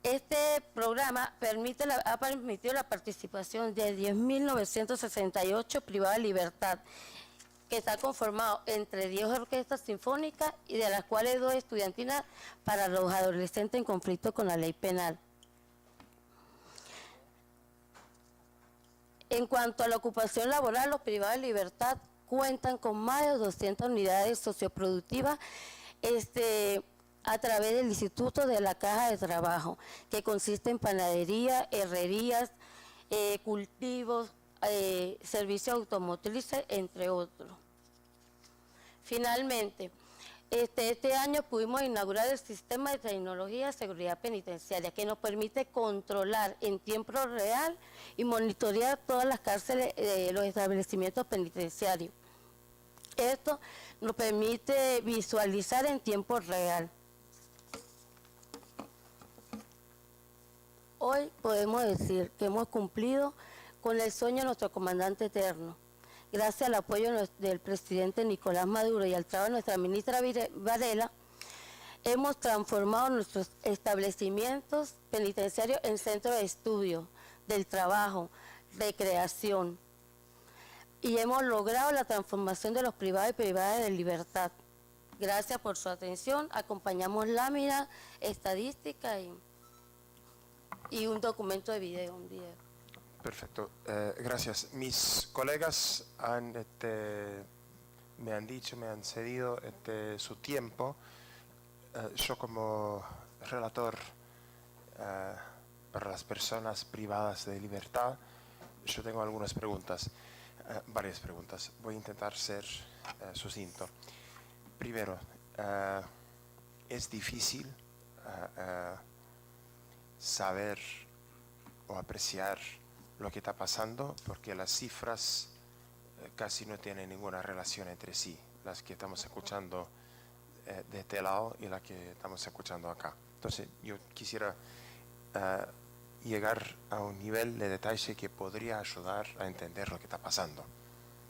Este programa ha permitido la participación de 10.968 privados de libertad, que está conformado entre 10 orquestas sinfónicas y de las cuales 2 estudiantinas para los adolescentes en conflicto con la ley penal. En cuanto a la ocupación laboral, los privados de libertad cuentan con más de 200 unidades socioproductivas a través del Instituto de la Caja de Trabajo, que consiste en panadería, herrerías, cultivos, servicios automotrices, entre otros. Finalmente, este año pudimos inaugurar el sistema de tecnología de seguridad penitenciaria, que nos permite controlar en tiempo real y monitorear todas las cárceles, los establecimientos penitenciarios. Esto nos permite visualizar en tiempo real. Hoy podemos decir que hemos cumplido con el sueño de nuestro comandante eterno. Gracias al apoyo del presidente Nicolás Maduro y al trabajo de nuestra ministra Varela, hemos transformado nuestros establecimientos penitenciarios en centros de estudio, del trabajo, recreación. Y hemos logrado la transformación de los privados y privadas de libertad. Gracias por su atención. Acompañamos lámina, estadística y un documento de video. Perfecto, gracias. Mis colegas me han cedido su tiempo. Yo como relator para las personas privadas de libertad, yo tengo algunas preguntas, varias preguntas. Voy a intentar ser sucinto. Primero, es difícil saber o apreciar lo que está pasando, porque las cifras casi no tienen ninguna relación entre sí, las que estamos escuchando de este lado y las que estamos escuchando acá. Entonces, yo quisiera llegar a un nivel de detalle que podría ayudar a entender lo que está pasando.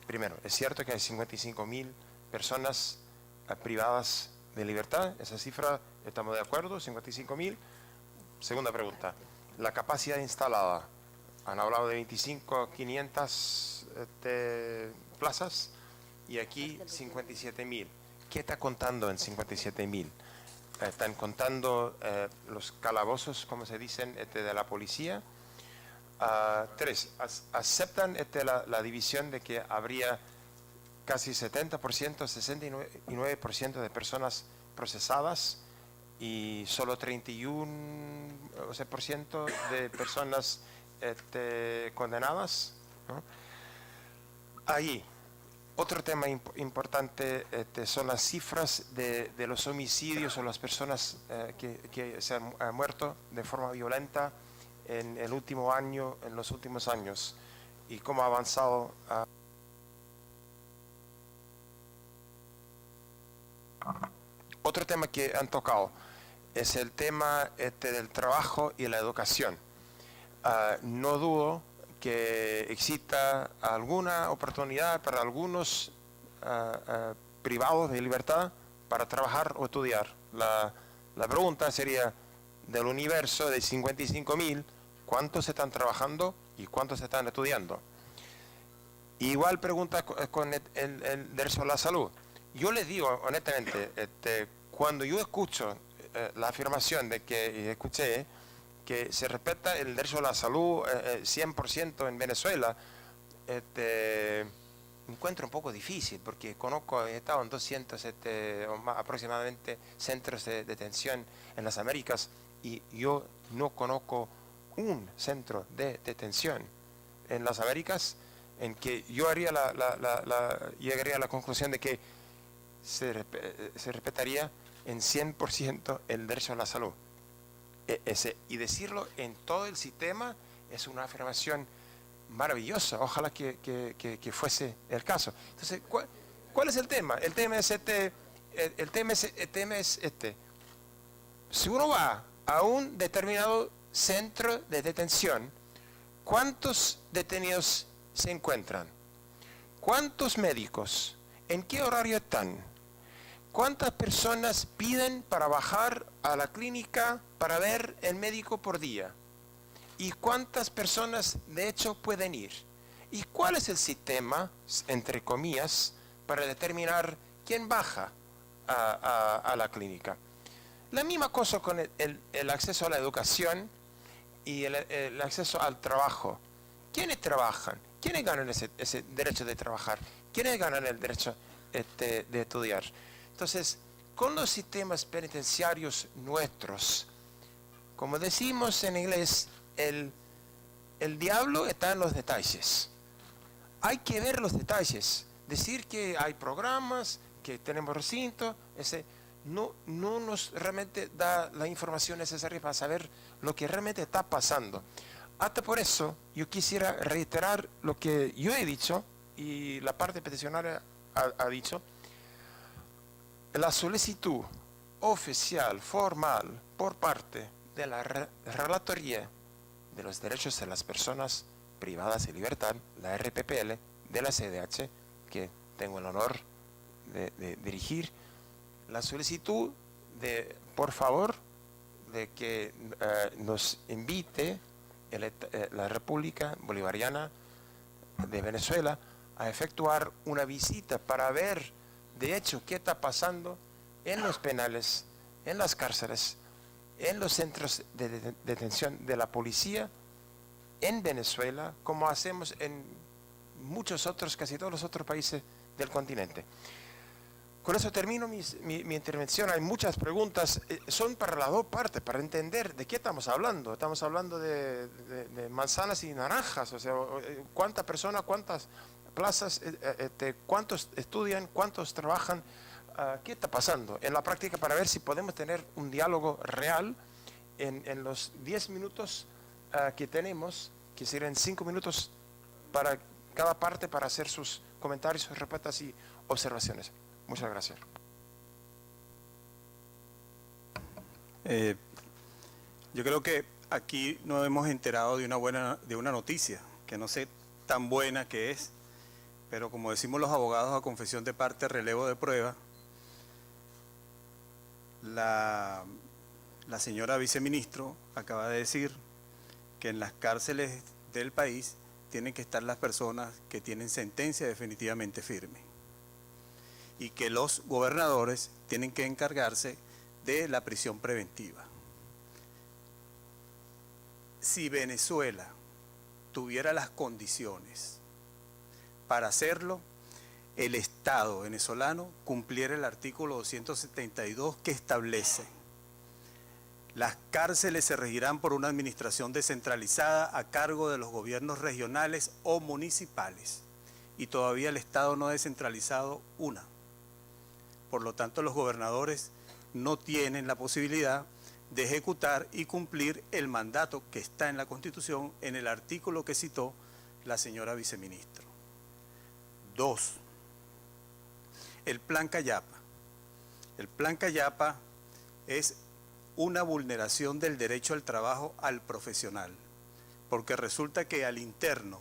Primero, ¿es cierto que hay 55.000 personas privadas de libertad? Esa cifra, ¿estamos de acuerdo? 55.000. Segunda pregunta, la capacidad instalada. Han hablado de 500 plazas y aquí 57.000. ¿Qué está contando en 57.000? ¿Están contando los calabozos, como se dicen, de la policía? 3. ¿Aceptan la división de que habría casi 70%, 69% de personas procesadas y solo 31% de personas condenadas, ¿no? Ahí, otro tema importante son las cifras de los homicidios o las personas que se han muerto de forma violenta en el último año, en los últimos años, y cómo ha avanzado. Otro tema que han tocado es el tema del trabajo y la educación. No dudo que exista alguna oportunidad para algunos privados de libertad para trabajar o estudiar. La pregunta sería, del universo de 55.000, ¿cuántos están trabajando y cuántos están estudiando? Igual pregunta con el derecho a la salud. Yo les digo honestamente, cuando yo escucho la afirmación de que escuché que se respeta el derecho a la salud 100% en Venezuela, encuentro un poco difícil, porque he estado en 200 o más, aproximadamente centros de detención en las Américas, y yo no conozco un centro de detención en las Américas en que yo llegaría a la conclusión de que se respetaría en 100% el derecho a la salud. Y decirlo en todo el sistema es una afirmación maravillosa. Ojalá que fuese el caso. Entonces, ¿cuál es el tema? El tema es este. Si uno va a un determinado centro de detención, ¿cuántos detenidos se encuentran? ¿Cuántos médicos? ¿En qué horario están? ¿Cuántas personas piden para bajar a la clínica para ver el médico por día? ¿Y cuántas personas de hecho pueden ir? ¿Y cuál es el sistema, entre comillas, para determinar quién baja a la clínica? La misma cosa con el acceso a la educación y el acceso al trabajo. ¿Quiénes trabajan? ¿Quiénes ganan ese derecho de trabajar? ¿Quiénes ganan el derecho de estudiar? Entonces, con los sistemas penitenciarios nuestros, como decimos en inglés, el diablo está en los detalles. Hay que ver los detalles. Decir que hay programas, que tenemos recinto, no nos realmente da la información necesaria para saber lo que realmente está pasando. Hasta por eso yo quisiera reiterar lo que yo he dicho y la parte peticionaria ha dicho. La solicitud oficial, formal, por parte de la Relatoría de los Derechos de las Personas Privadas de Libertad, la RPPL, de la CDH, que tengo el honor de dirigir, la solicitud por favor, de que nos invite la República Bolivariana de Venezuela a efectuar una visita para ver de hecho qué está pasando en los penales, en las cárceles, en los centros de detención de la policía en Venezuela, como hacemos en muchos otros, casi todos los otros países del continente. Con eso termino mi intervención. Hay muchas preguntas, son para las dos partes, para entender de qué estamos hablando. Estamos hablando de manzanas y naranjas, o sea, cuántas personas, cuántas plazas, cuántos estudian, cuántos trabajan, qué está pasando en la práctica, para ver si podemos tener un diálogo real en los 10 minutos que tenemos, que serían 5 minutos para cada parte para hacer sus comentarios, sus respuestas y observaciones. Muchas gracias. Yo creo que aquí nos hemos enterado de una noticia, que no sé tan buena que es, pero como decimos los abogados a confesión de parte, relevo de prueba, la señora viceministro acaba de decir que en las cárceles del país tienen que estar las personas que tienen sentencia definitivamente firme y que los gobernadores tienen que encargarse de la prisión preventiva. Si Venezuela tuviera las condiciones para hacerlo, el Estado venezolano cumpliera el artículo 272 que establece: las cárceles se regirán por una administración descentralizada a cargo de los gobiernos regionales o municipales, y todavía el Estado no ha descentralizado una. Por lo tanto, los gobernadores no tienen la posibilidad de ejecutar y cumplir el mandato que está en la Constitución en el artículo que citó la señora viceministro. 2. El Plan Cayapa. El Plan Cayapa es una vulneración del derecho al trabajo al profesional, porque resulta que al interno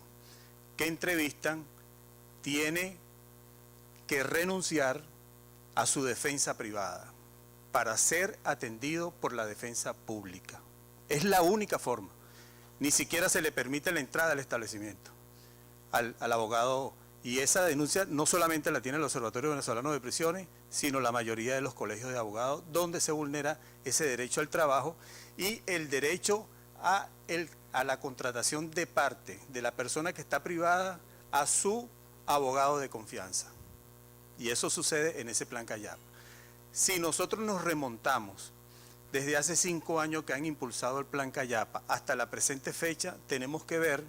que entrevistan tiene que renunciar a su defensa privada para ser atendido por la defensa pública. Es la única forma. Ni siquiera se le permite la entrada al establecimiento al abogado, y esa denuncia no solamente la tiene el Observatorio Venezolano de Prisiones, sino la mayoría de los colegios de abogados, donde se vulnera ese derecho al trabajo y el derecho a la contratación de parte de la persona que está privada a su abogado de confianza. Y eso sucede en ese Plan Cayapa. Si nosotros nos remontamos desde hace 5 años que han impulsado el Plan Cayapa hasta la presente fecha, tenemos que ver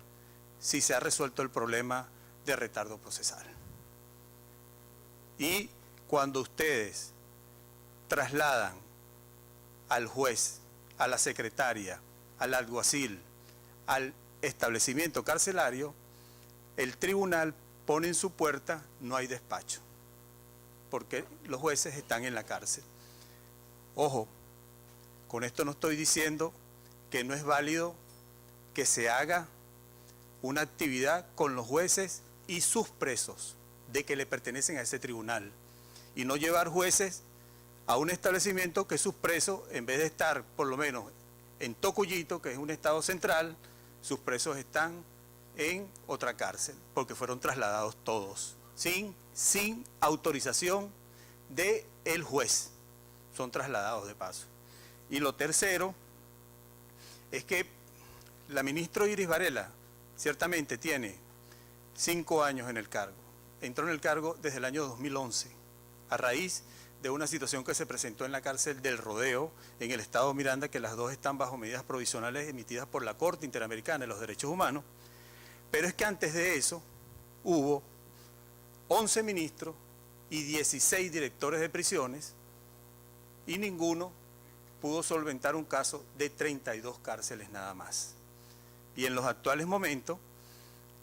si se ha resuelto el problema de retardo procesal. Y cuando ustedes trasladan al juez, a la secretaria, al alguacil, al establecimiento carcelario, el tribunal pone en su puerta, no hay despacho, porque los jueces están en la cárcel. Ojo, con esto no estoy diciendo que no es válido que se haga una actividad con los jueces y sus presos de que le pertenecen a ese tribunal, y no llevar jueces a un establecimiento que sus presos, en vez de estar por lo menos en Tocuyito, que es un estado central, sus presos están en otra cárcel, porque fueron trasladados todos, sin autorización del juez, son trasladados de paso. Y lo tercero es que la ministra Iris Varela ciertamente tiene 5 años en el cargo, entró en el cargo desde el año 2011, a raíz de una situación que se presentó en la cárcel del Rodeo, en el estado Miranda, que las dos están bajo medidas provisionales emitidas por la Corte Interamericana de los Derechos Humanos. Pero es que antes de eso hubo 11 ministros y 16 directores de prisiones, y ninguno pudo solventar un caso de 32 cárceles nada más. Y en los actuales momentos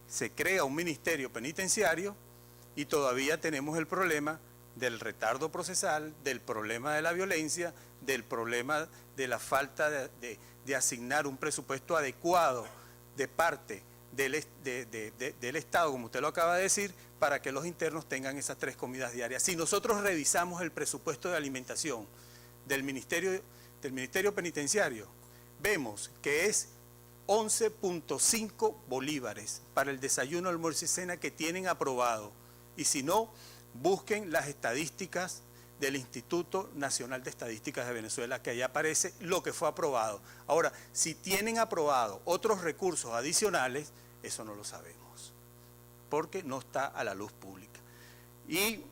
se crea un ministerio penitenciario y todavía tenemos el problema del retardo procesal, del problema de la violencia, del problema de la falta de asignar un presupuesto adecuado de parte del Estado, como usted lo acaba de decir, para que los internos tengan esas 3 comidas diarias. Si nosotros revisamos el presupuesto de alimentación del Ministerio Penitenciario, vemos que es 11.5 bolívares para el desayuno, almuerzo y cena que tienen aprobado. Y si no, busquen las estadísticas del Instituto Nacional de Estadísticas de Venezuela, que ahí aparece lo que fue aprobado. Ahora, si tienen aprobado otros recursos adicionales, eso no lo sabemos, porque no está a la luz pública. Y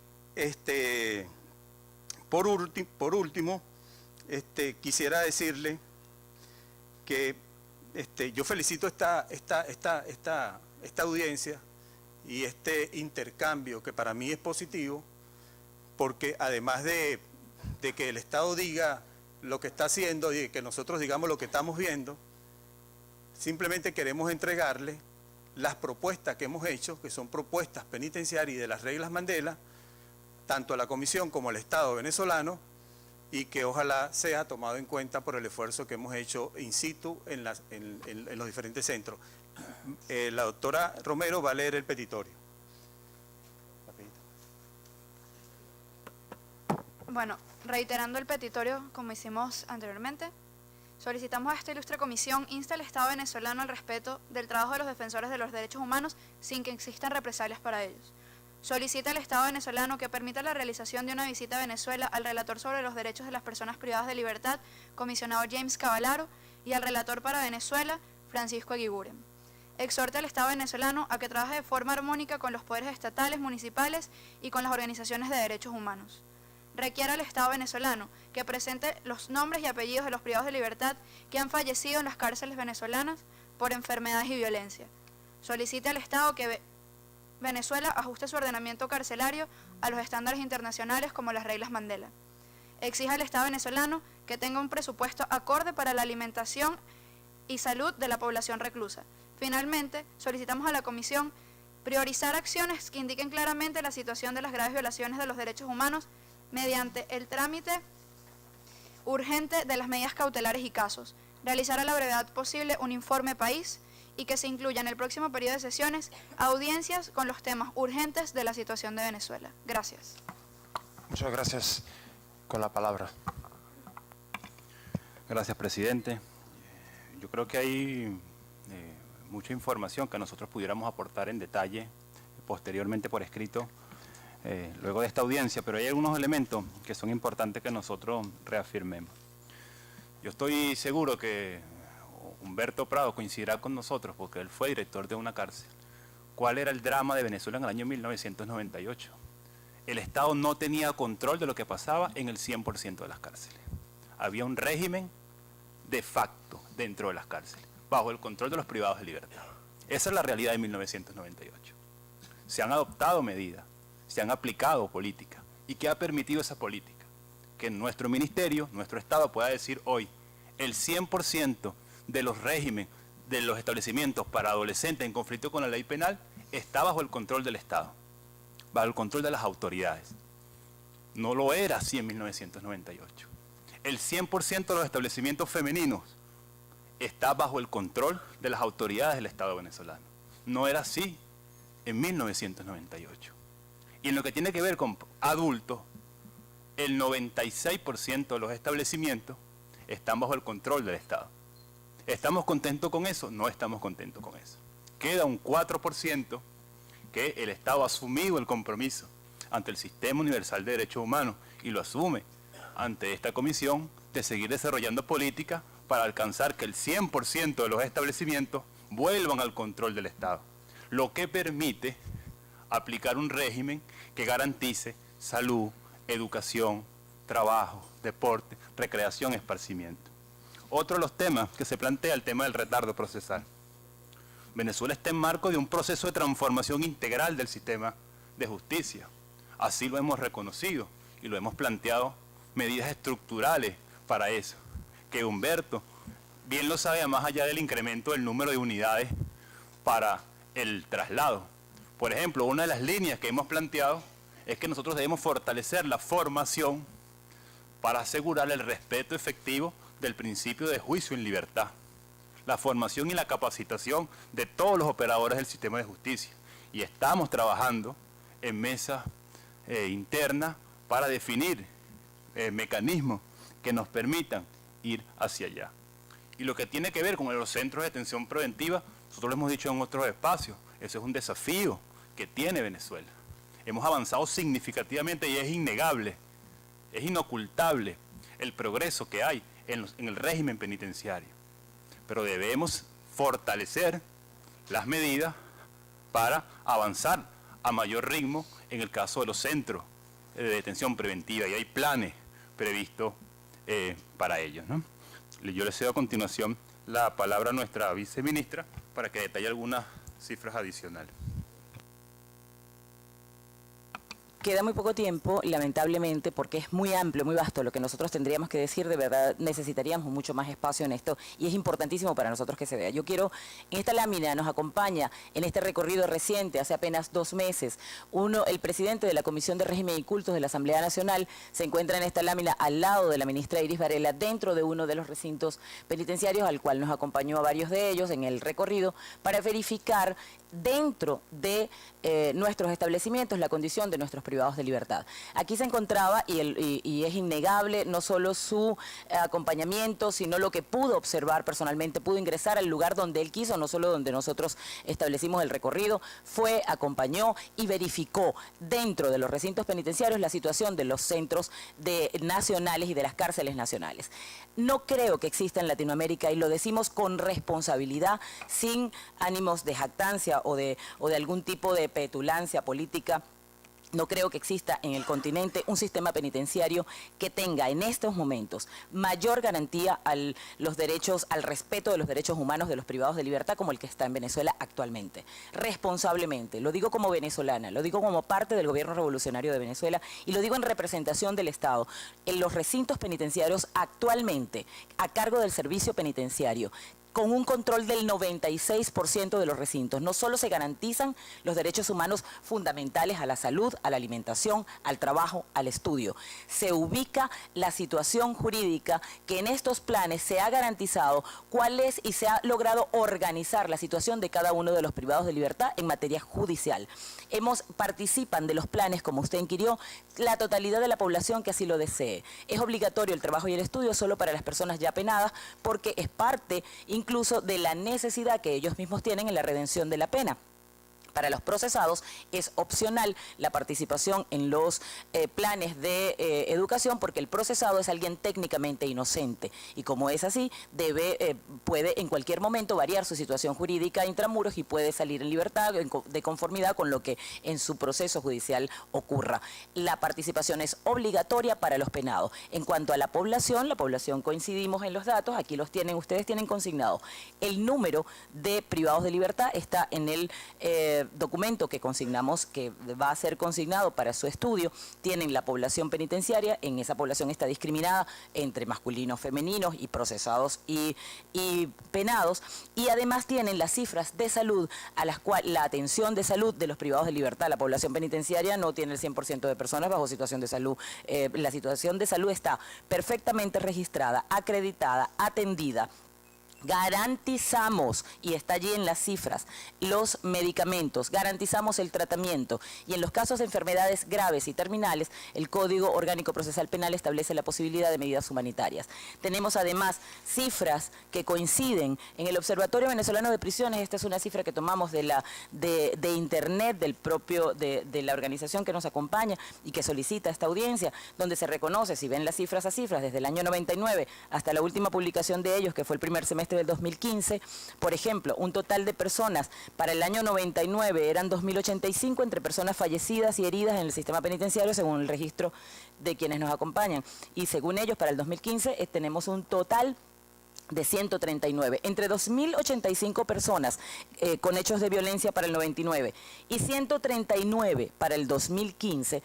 por último, quisiera decirle que yo felicito esta audiencia y este intercambio, que para mí es positivo, porque además de que el Estado diga lo que está haciendo y que nosotros digamos lo que estamos viendo, simplemente queremos entregarle las propuestas que hemos hecho, que son propuestas penitenciarias y de las reglas Mandela, tanto a la Comisión como al Estado venezolano, y que ojalá sea tomado en cuenta por el esfuerzo que hemos hecho in situ en los diferentes centros. La doctora Romero va a leer el petitorio. Bueno, reiterando el petitorio como hicimos anteriormente, solicitamos a esta ilustre comisión insta al Estado venezolano al respeto del trabajo de los defensores de los derechos humanos sin que existan represalias para ellos. Solicita al Estado venezolano que permita la realización de una visita a Venezuela al relator sobre los derechos de las personas privadas de libertad, comisionado James Cavallaro, y al relator para Venezuela, Francisco Eguiguren. Exhorta al Estado venezolano a que trabaje de forma armónica con los poderes estatales, municipales y con las organizaciones de derechos humanos. Requiere al Estado venezolano que presente los nombres y apellidos de los privados de libertad que han fallecido en las cárceles venezolanas por enfermedades y violencia. Solicita al Estado que Venezuela ajuste su ordenamiento carcelario a los estándares internacionales como las reglas Mandela. Exige al Estado venezolano que tenga un presupuesto acorde para la alimentación y salud de la población reclusa. Finalmente, solicitamos a la Comisión priorizar acciones que indiquen claramente la situación de las graves violaciones de los derechos humanos mediante el trámite urgente de las medidas cautelares y casos, realizar a la brevedad posible un informe país y que se incluya en el próximo periodo de sesiones audiencias con los temas urgentes de la situación de Venezuela. Gracias. Muchas gracias. Con la palabra. Gracias, presidente. Yo creo que hay mucha información que nosotros pudiéramos aportar en detalle posteriormente por escrito luego de esta audiencia, pero hay algunos elementos que son importantes que nosotros reafirmemos. Yo estoy seguro que Humberto Prado coincidirá con nosotros porque él fue director de una cárcel. ¿Cuál era el drama de Venezuela en el año 1998? El Estado no tenía control de lo que pasaba en el 100% de las cárceles. Había un régimen de facto dentro de las cárceles, bajo el control de los privados de libertad. Esa es la realidad de 1998. se han adoptado medidas, se han aplicado políticas. ¿Y qué ha permitido esa política? Que nuestro ministerio, nuestro Estado pueda decir hoy, el 100% de los regímenes, de los establecimientos para adolescentes en conflicto con la ley penal, está bajo el control del Estado, bajo el control de las autoridades. No lo era así en 1998. El 100% de los establecimientos femeninos está bajo el control de las autoridades del Estado venezolano. No era así en 1998. Y en lo que tiene que ver con adultos, el 96% de los establecimientos están bajo el control del Estado. ¿Estamos contentos con eso? No estamos contentos con eso. Queda un 4% que el Estado ha asumido el compromiso ante el Sistema Universal de Derechos Humanos y lo asume ante esta comisión de seguir desarrollando políticas para alcanzar que el 100% de los establecimientos vuelvan al control del Estado, lo que permite aplicar un régimen que garantice salud, educación, trabajo, deporte, recreación, esparcimiento. Otro de los temas que se plantea es el tema del retardo procesal. Venezuela está en marco de un proceso de transformación integral del sistema de justicia. Así lo hemos reconocido y lo hemos planteado medidas estructurales para eso. Que Humberto bien lo sabe, más allá del incremento del número de unidades para el traslado. Por ejemplo, una de las líneas que hemos planteado es que nosotros debemos fortalecer la formación para asegurar el respeto efectivo del principio de juicio en libertad. La formación y la capacitación de todos los operadores del sistema de justicia. Y estamos trabajando en mesas internas para definir mecanismos que nos permitan ir hacia allá. Y lo que tiene que ver con los centros de detención preventiva, nosotros lo hemos dicho en otros espacios, ese es un desafío que tiene Venezuela. Hemos avanzado significativamente y es innegable, es inocultable el progreso que hay en el régimen penitenciario. Pero debemos fortalecer las medidas para avanzar a mayor ritmo en el caso de los centros de detención preventiva y hay planes previstos para ello, ¿no? Yo le cedo a continuación la palabra a nuestra viceministra para que detalle algunas cifras adicionales. Queda muy poco tiempo, lamentablemente, porque es muy amplio, muy vasto lo que nosotros tendríamos que decir. De verdad necesitaríamos mucho más espacio en esto y es importantísimo para nosotros que se vea. Yo quiero, en esta lámina nos acompaña en este recorrido reciente, hace apenas 2 meses, el presidente de la Comisión de Régimen y Cultos de la Asamblea Nacional se encuentra en esta lámina al lado de la ministra Iris Varela, dentro de uno de los recintos penitenciarios, al cual nos acompañó a varios de ellos en el recorrido, para verificar dentro de nuestros establecimientos la condición de nuestros privados de libertad. Aquí se encontraba, y es innegable, no solo su acompañamiento, sino lo que pudo observar personalmente, pudo ingresar al lugar donde él quiso, no solo donde nosotros establecimos el recorrido, fue, acompañó y verificó dentro de los recintos penitenciarios la situación de los centros nacionales y de las cárceles nacionales. No creo que exista en Latinoamérica, y lo decimos con responsabilidad, sin ánimos de jactancia o de algún tipo de petulancia política. No creo que exista en el continente un sistema penitenciario que tenga en estos momentos mayor garantía los derechos, al respeto de los derechos humanos de los privados de libertad como el que está en Venezuela actualmente. Responsablemente, lo digo como venezolana, lo digo como parte del gobierno revolucionario de Venezuela y lo digo en representación del Estado. En los recintos penitenciarios actualmente, a cargo del servicio penitenciario, con un control del 96% de los recintos. No solo se garantizan los derechos humanos fundamentales a la salud, a la alimentación, al trabajo, al estudio. Se ubica la situación jurídica que en estos planes se ha garantizado cuál es y se ha logrado organizar la situación de cada uno de los privados de libertad en materia judicial. Participan de los planes, como usted inquirió, la totalidad de la población que así lo desee. Es obligatorio el trabajo y el estudio solo para las personas ya penadas porque es parte incluso de la necesidad que ellos mismos tienen en la redención de la pena. Para los procesados es opcional la participación en los planes de educación porque el procesado es alguien técnicamente inocente y como es así, puede en cualquier momento variar su situación jurídica intramuros y puede salir en libertad de conformidad con lo que en su proceso judicial ocurra. La participación es obligatoria para los penados. En cuanto a la población coincidimos en los datos, aquí los tienen, ustedes tienen consignado. El número de privados de libertad está en el documento que consignamos, que va a ser consignado para su estudio, tienen la población penitenciaria. En esa población está discriminada entre masculinos, femeninos y procesados y penados, y además tienen las cifras de salud a las cuales la atención de salud de los privados de libertad. La población penitenciaria no tiene el 100% de personas bajo situación de salud. La situación de salud está perfectamente registrada, acreditada, atendida. Garantizamos, y está allí en las cifras, los medicamentos, garantizamos el tratamiento, y en los casos de enfermedades graves y terminales, el Código Orgánico Procesal Penal establece la posibilidad de medidas humanitarias. Tenemos además cifras que coinciden en el Observatorio Venezolano de Prisiones. Esta es una cifra que tomamos de internet, de la organización que nos acompaña y que solicita esta audiencia, donde se reconoce, si ven las cifras a cifras, desde el año 99 hasta la última publicación de ellos, que fue el primer semestre del 2015, por ejemplo, un total de personas para el año 99 eran 2.085 entre personas fallecidas y heridas en el sistema penitenciario, según el registro de quienes nos acompañan. Y según ellos, para el 2015 tenemos un total de 139, entre 2.085 personas con hechos de violencia para el 99 y 139 para el 2015.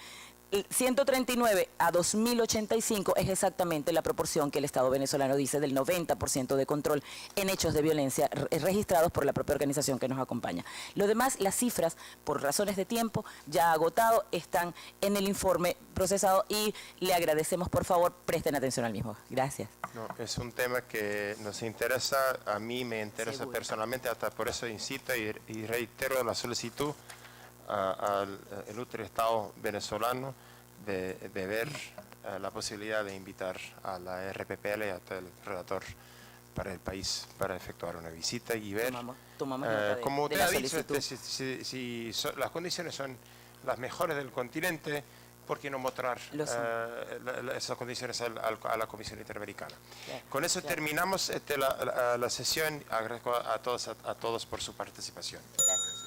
139 a 2.085 es exactamente la proporción que el Estado venezolano dice del 90% de control en hechos de violencia registrados por la propia organización que nos acompaña. Lo demás, las cifras, por razones de tiempo, ya agotado, están en el informe procesado y le agradecemos, por favor, presten atención al mismo. Gracias. No, es un tema que nos interesa, a mí me interesa Seguro. Personalmente, hasta por eso incito y reitero la solicitud al ilustre Estado venezolano de ver la posibilidad de invitar a la RPPL y hasta el relator para el país para efectuar una visita y ver Tomamos nota como de usted la ha dicho, solicitud. si las condiciones son las mejores del continente, ¿por qué no mostrar esas condiciones a la Comisión Interamericana? Claro, Con eso claro. terminamos la sesión. Agradezco a todos por su participación.